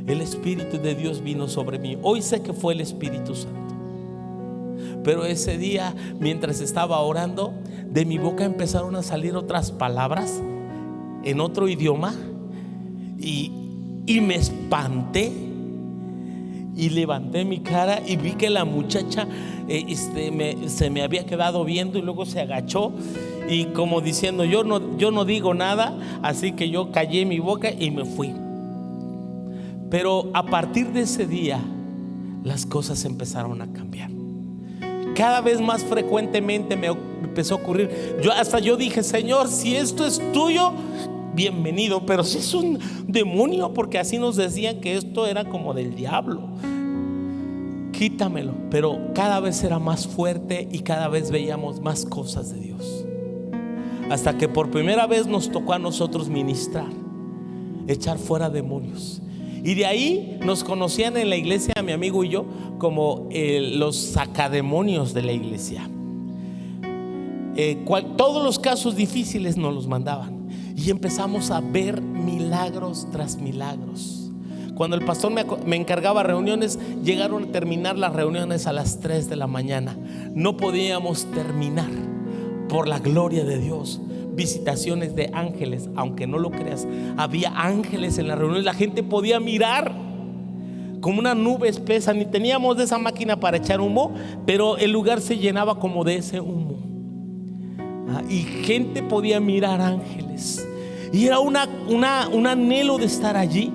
el Espíritu de Dios vino sobre mí. Hoy sé que fue el Espíritu Santo, pero ese día, mientras estaba orando, de mi boca empezaron a salir otras palabras en otro idioma, y me espanté, y levanté mi cara y vi que la muchacha se me había quedado viendo, y luego se agachó, y como diciendo: yo no digo nada. Así que yo callé mi boca y me fui. Pero a partir de ese día las cosas empezaron a cambiar. Cada vez más frecuentemente me empezó a ocurrir. Yo dije: Señor, si esto es tuyo, bienvenido. Pero si es un demonio, porque así nos decían que esto era como del diablo, quítamelo. Pero cada vez era más fuerte y cada vez veíamos más cosas de Dios, hasta que por primera vez nos tocó a nosotros ministrar, echar fuera demonios. Y de ahí nos conocían en la iglesia, mi amigo y yo, como los sacademonios de la iglesia. Todos los casos difíciles nos los mandaban y empezamos a ver milagros tras milagros. Cuando el pastor me encargaba reuniones, llegaron a terminar las reuniones a las 3 de la mañana. No podíamos terminar por la gloria de Dios. Visitaciones de ángeles, aunque no lo creas, había ángeles en las reuniones. La gente podía mirar como una nube espesa. Ni teníamos de esa máquina para echar humo, pero el lugar se llenaba como de ese humo. Y gente podía mirar ángeles. Y era un anhelo de estar allí.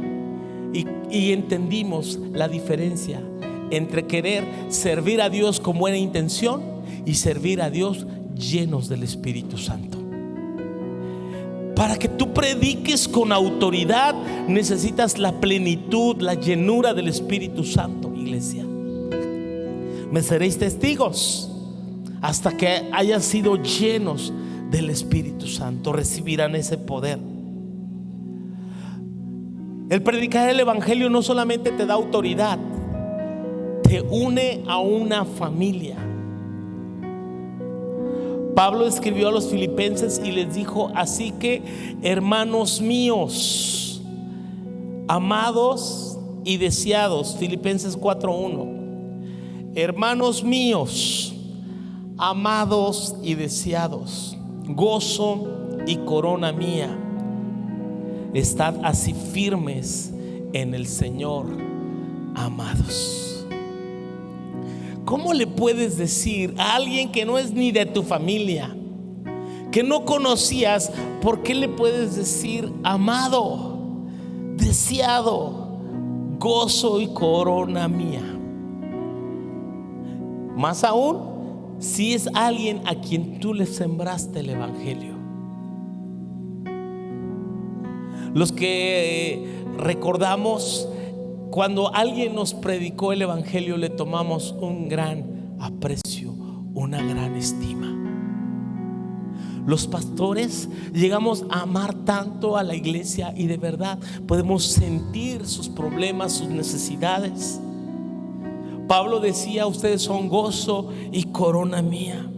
Y entendimos la diferencia entre querer servir a Dios con buena intención y servir a Dios llenos del Espíritu Santo. Para que tú prediques con autoridad, necesitas la plenitud, la llenura del Espíritu Santo, iglesia. Me seréis testigos hasta que hayan sido llenos del Espíritu Santo. Recibirán ese poder. El predicar el evangelio no solamente te da autoridad, te une a una familia. Pablo escribió a los filipenses y les dijo: así que, hermanos míos, amados y deseados. Filipenses 4:1. Hermanos míos, amados y deseados, gozo y corona mía, estad así firmes en el Señor, amados. ¿Cómo le puedes decir a alguien que no es ni de tu familia, que no conocías, por qué le puedes decir amado, deseado, gozo y corona mía? Más aún si es alguien a quien tú le sembraste el evangelio. Los que recordamos cuando alguien nos predicó el evangelio, le tomamos un gran aprecio, una gran estima. Los pastores llegamos a amar tanto a la iglesia y de verdad podemos sentir sus problemas, sus necesidades. Pablo decía: ustedes son gozo y corona mía.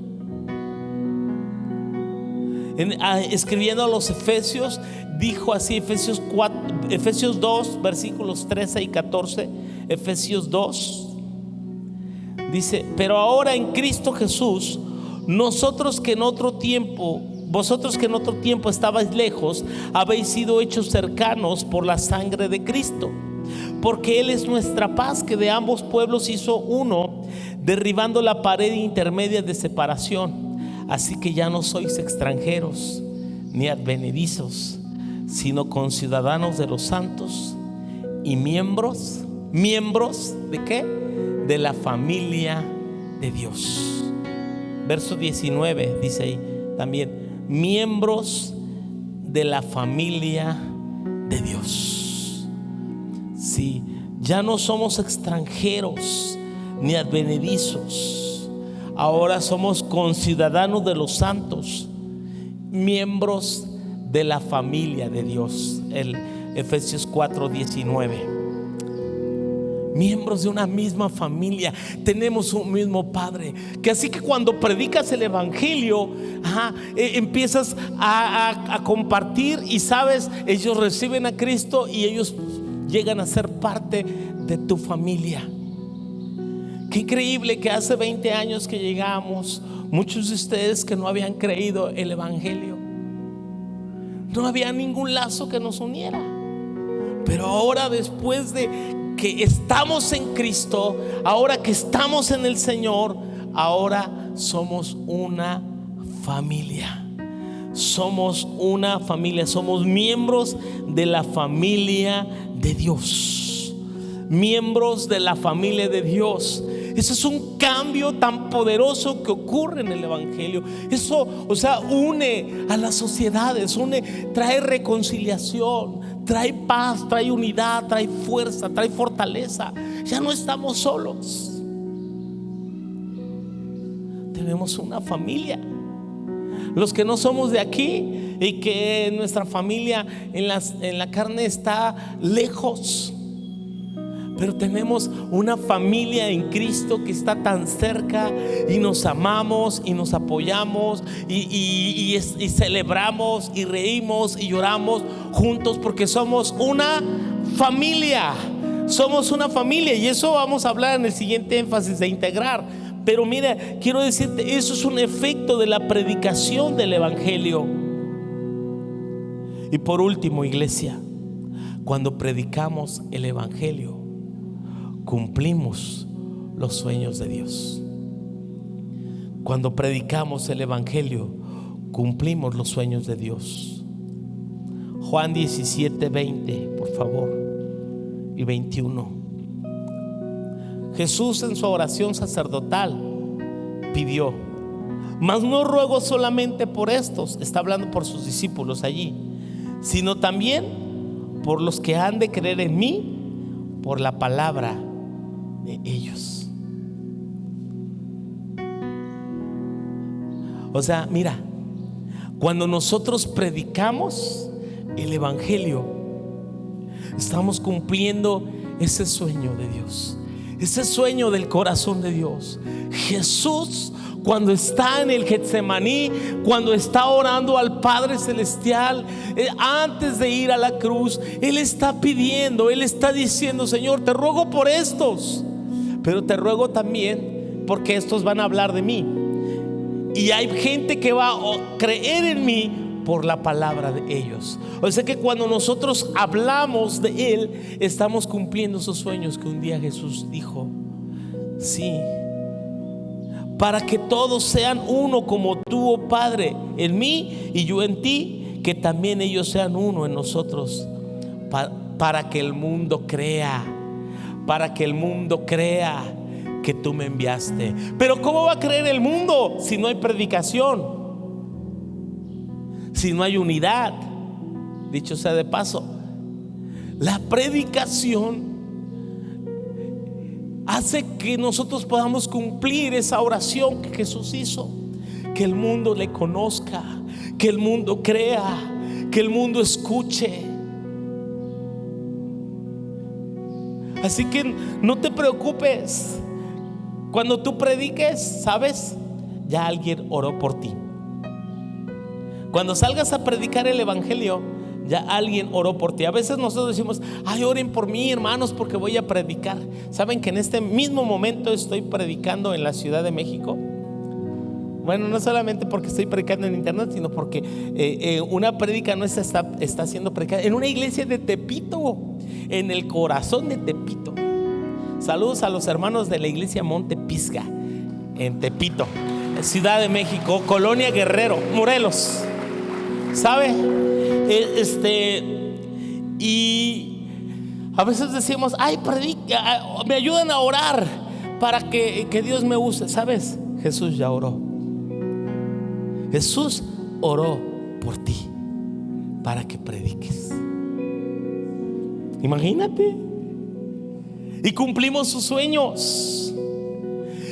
Escribiendo a los Efesios, dijo así, Efesios 2 versículos 13 y 14. Efesios 2 dice: pero ahora en Cristo Jesús, vosotros que en otro tiempo estabais lejos, habéis sido hechos cercanos por la sangre de Cristo, porque Él es nuestra paz, que de ambos pueblos hizo uno, derribando la pared intermedia de separación. Así que ya no sois extranjeros ni advenedizos, sino conciudadanos de los santos y miembros ¿de qué? De la familia de Dios. Verso 19 dice ahí también: miembros de la familia de Dios. Sí, ya no somos extranjeros ni advenedizos. Ahora somos conciudadanos de los santos, miembros de la familia de Dios. El Efesios 4:19. Miembros de una misma familia, tenemos un mismo Padre. Que así que cuando predicas el evangelio, empiezas a compartir y sabes, ellos reciben a Cristo y ellos llegan a ser parte de tu familia. Qué increíble que hace 20 años que llegamos, muchos de ustedes que no habían creído el evangelio, no había ningún lazo que nos uniera. Pero ahora, después de que estamos en Cristo, ahora que estamos en el Señor, ahora somos una familia. Somos una familia, somos miembros de la familia de Dios. Miembros de la familia de Dios. Eso es un cambio tan poderoso que ocurre en el evangelio. Eso, une a las sociedades, trae reconciliación, trae paz, trae unidad, trae fuerza, trae fortaleza. Ya no estamos solos. tenemos una familia. Los que no somos de aquí y que nuestra familia en la carne está lejos, pero tenemos una familia en Cristo que está tan cerca, y nos amamos y nos apoyamos y celebramos y reímos y lloramos juntos, porque somos una familia. Somos una familia, y eso vamos a hablar en el siguiente énfasis de integrar. Pero mira, quiero decirte, eso es un efecto de la predicación del evangelio. Y por último, iglesia, cuando predicamos el evangelio, cumplimos los sueños de Dios. Cuando predicamos el evangelio, cumplimos los sueños de Dios. Juan 17:20, por favor, y 21. Jesús, en su oración sacerdotal, pidió: mas no ruego solamente por estos, está hablando por sus discípulos allí, sino también por los que han de creer en mí por la palabra de ellos. O sea, mira, cuando nosotros predicamos el evangelio, estamos cumpliendo ese sueño de Dios, ese sueño del corazón de Dios. Jesús, cuando está en el Getsemaní, cuando está orando al Padre Celestial, antes de ir a la cruz, Él está pidiendo, Él está diciendo: Señor, te ruego por estos, pero te ruego también porque estos van a hablar de mí, y hay gente que va a creer en mí por la palabra de ellos. O sea que cuando nosotros hablamos de Él, estamos cumpliendo esos sueños que un día Jesús dijo: sí, para que todos sean uno, como tú, oh Padre, en mí y yo en ti, que también ellos sean uno en nosotros, para que el mundo crea, para que el mundo crea que tú me enviaste. Pero ¿cómo va a creer el mundo si no hay predicación? Si no hay unidad. Dicho sea de paso, la predicación hace que nosotros podamos cumplir esa oración que Jesús hizo: que el mundo le conozca, que el mundo crea, que el mundo escuche. Así que no te preocupes. Cuando tú prediques, ¿sabes? Ya alguien oró por ti. Cuando salgas a predicar el evangelio, ya alguien oró por ti. A veces nosotros decimos: ay, oren por mí, hermanos, porque voy a predicar. ¿Saben que en este mismo momento estoy predicando en la Ciudad de México? Bueno, no solamente porque estoy predicando en internet, sino porque una prédica nuestra está siendo predicada en una iglesia de Tepito, en el corazón de Tepito. Saludos a los hermanos de la iglesia Monte Pisga, en Tepito, Ciudad de México, Colonia Guerrero, Morelos. ¿Sabe? Y a veces decimos: ay, predica, me ayudan a orar para que Dios me use. ¿Sabes? Jesús ya oró. Jesús oró por ti para que prediques. Imagínate. Y cumplimos sus sueños.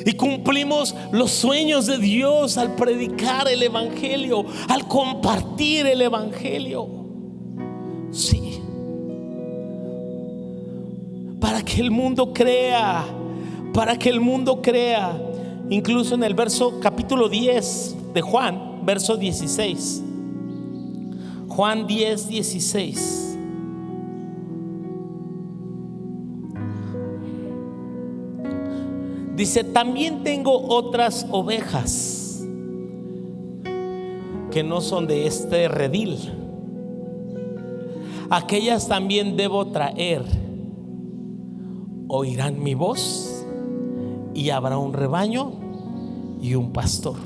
Y cumplimos los sueños de Dios al predicar el evangelio, al compartir el evangelio. Sí. Para que el mundo crea, para que el mundo crea. Incluso en el capítulo 10 de Juan, verso 16. Juan 10, 16. Dice: también tengo otras ovejas que no son de este redil. Aquellas también debo traer. Oirán mi voz, y habrá un rebaño y un pastor.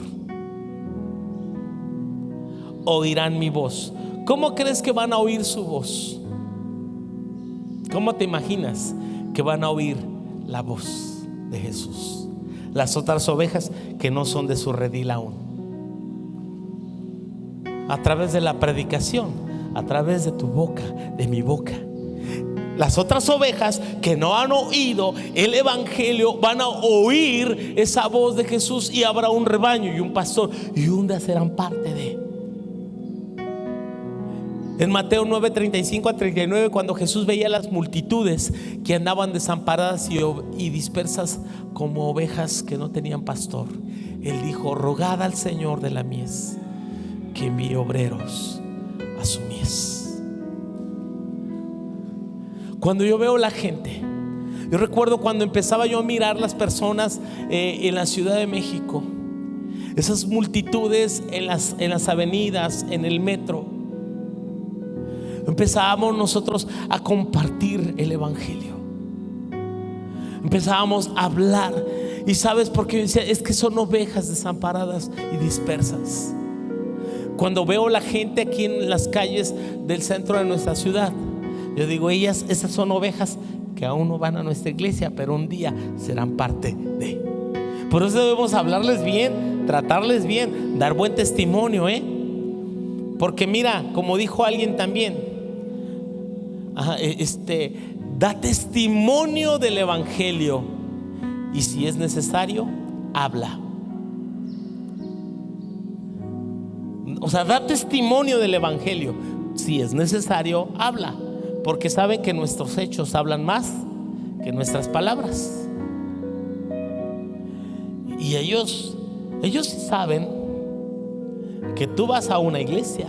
Oirán mi voz. ¿Cómo crees que van a oír su voz? ¿Cómo te imaginas que van a oír la voz de Jesús? Las otras ovejas que no son de su redil aún. A través de la predicación, a través de tu boca, de mi boca. las otras ovejas que no han oído el evangelio van a oír esa voz de Jesús, y habrá un rebaño y un pastor, y un día serán parte de. En Mateo 9:35-39, cuando Jesús veía las multitudes que andaban desamparadas y dispersas como ovejas que no tenían pastor, Él dijo: rogad al Señor de la mies que envíe obreros a su mies. Cuando yo veo la gente, yo recuerdo cuando empezaba yo a mirar las personas en la Ciudad de México, esas multitudes en las avenidas, en el metro. Empezábamos nosotros a compartir el evangelio, empezábamos a hablar. Y sabes por qué yo decía: es que son ovejas desamparadas y dispersas. Cuando veo la gente aquí en las calles del centro de nuestra ciudad, yo digo: esas son ovejas que aún no van a nuestra iglesia, pero un día serán parte de. Por eso debemos hablarles bien, tratarles bien, dar buen testimonio, porque mira, como dijo alguien también, da testimonio del evangelio, y si es necesario, habla. O sea, da testimonio del evangelio, si es necesario, habla, porque saben que nuestros hechos hablan más que nuestras palabras. Y ellos sí saben que tú vas a una iglesia,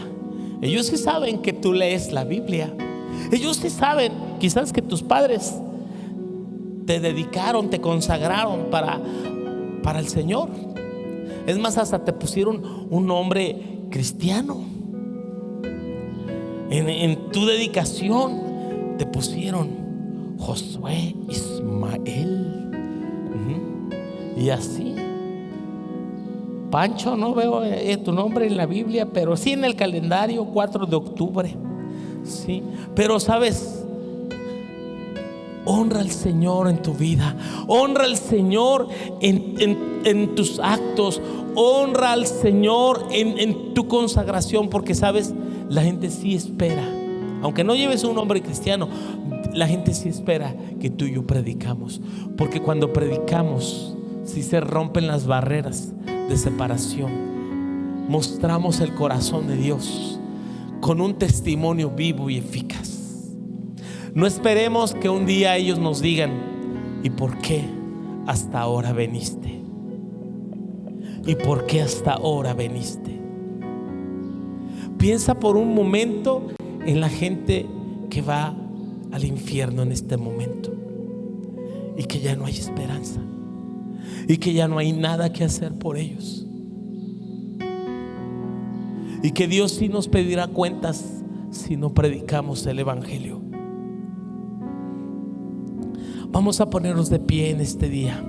ellos sí saben que tú lees la Biblia, ellos sí saben quizás que tus padres te dedicaron, te consagraron para el Señor. Es más, hasta te pusieron un nombre cristiano. En tu dedicación te pusieron Josué Ismael. Y así. Pancho, no veo tu nombre en la Biblia, pero sí en el calendario, 4 de octubre. Sí, pero sabes, honra al Señor en tu vida, honra al Señor en tus actos, honra al Señor en tu consagración, porque sabes, la gente sí espera, aunque no lleves un nombre cristiano, la gente sí espera que tú y yo predicamos, porque cuando predicamos, sí se rompen las barreras de separación, mostramos el corazón de Dios con un testimonio vivo y eficaz. No esperemos que un día ellos nos digan: ¿y por qué hasta ahora viniste? ¿Y por qué hasta ahora viniste? Piensa por un momento en la gente que va al infierno en este momento, y que ya no hay esperanza, y que ya no hay nada que hacer por ellos, y que Dios sí nos pedirá cuentas si no predicamos el evangelio. Vamos a ponernos de pie en este día,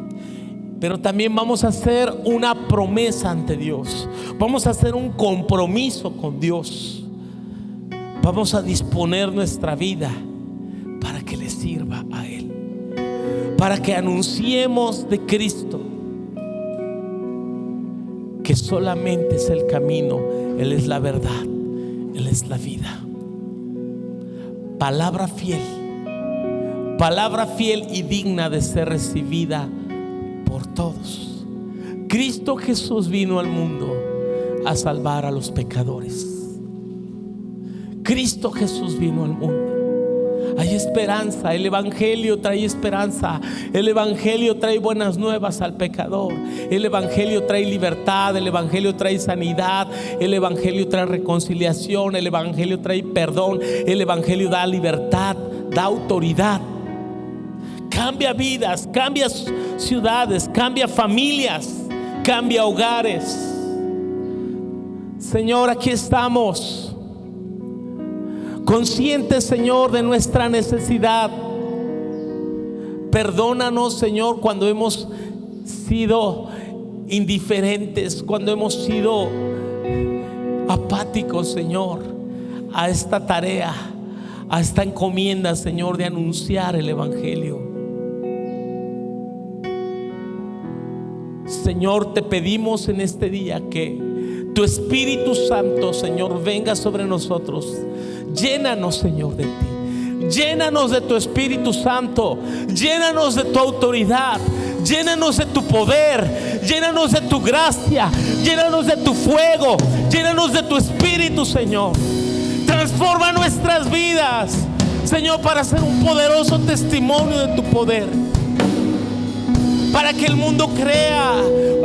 pero también vamos a hacer una promesa ante Dios. Vamos a hacer un compromiso con Dios. Vamos a disponer nuestra vida para que le sirva a Él, para que anunciemos de Cristo, que solamente es el camino, Él es la verdad, Él es la vida. Palabra fiel y digna de ser recibida por todos. Cristo Jesús vino al mundo a salvar a los pecadores. Cristo Jesús vino al mundo. Hay esperanza, el evangelio trae esperanza, el evangelio trae buenas nuevas al pecador, el evangelio trae libertad, el evangelio trae sanidad, el evangelio trae reconciliación, el evangelio trae perdón, el evangelio da libertad, da autoridad, cambia vidas, cambia ciudades, cambia familias, cambia hogares. Señor, aquí estamos conscientes, Señor, de nuestra necesidad. Perdónanos, Señor, cuando hemos sido indiferentes, cuando hemos sido apáticos, Señor, a esta tarea, a esta encomienda, Señor, de anunciar el evangelio. Señor, te pedimos en este día que tu Espíritu Santo, Señor, venga sobre nosotros. Llénanos, Señor, de ti. Llénanos de tu Espíritu Santo, llénanos de tu autoridad, llénanos de tu poder, llénanos de tu gracia, llénanos de tu fuego, llénanos de tu Espíritu, Señor. Transforma nuestras vidas, Señor, para ser un poderoso testimonio de tu poder. Para que el mundo crea,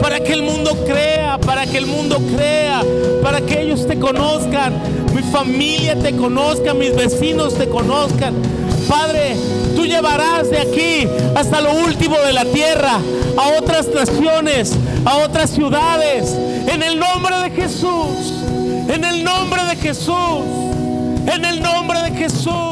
para que el mundo crea, para que el mundo crea, para que ellos te conozcan, mi familia te conozca, mis vecinos te conozcan. Padre, tú llevarás de aquí hasta lo último de la tierra, a otras naciones, a otras ciudades, en el nombre de Jesús, en el nombre de Jesús, en el nombre de Jesús.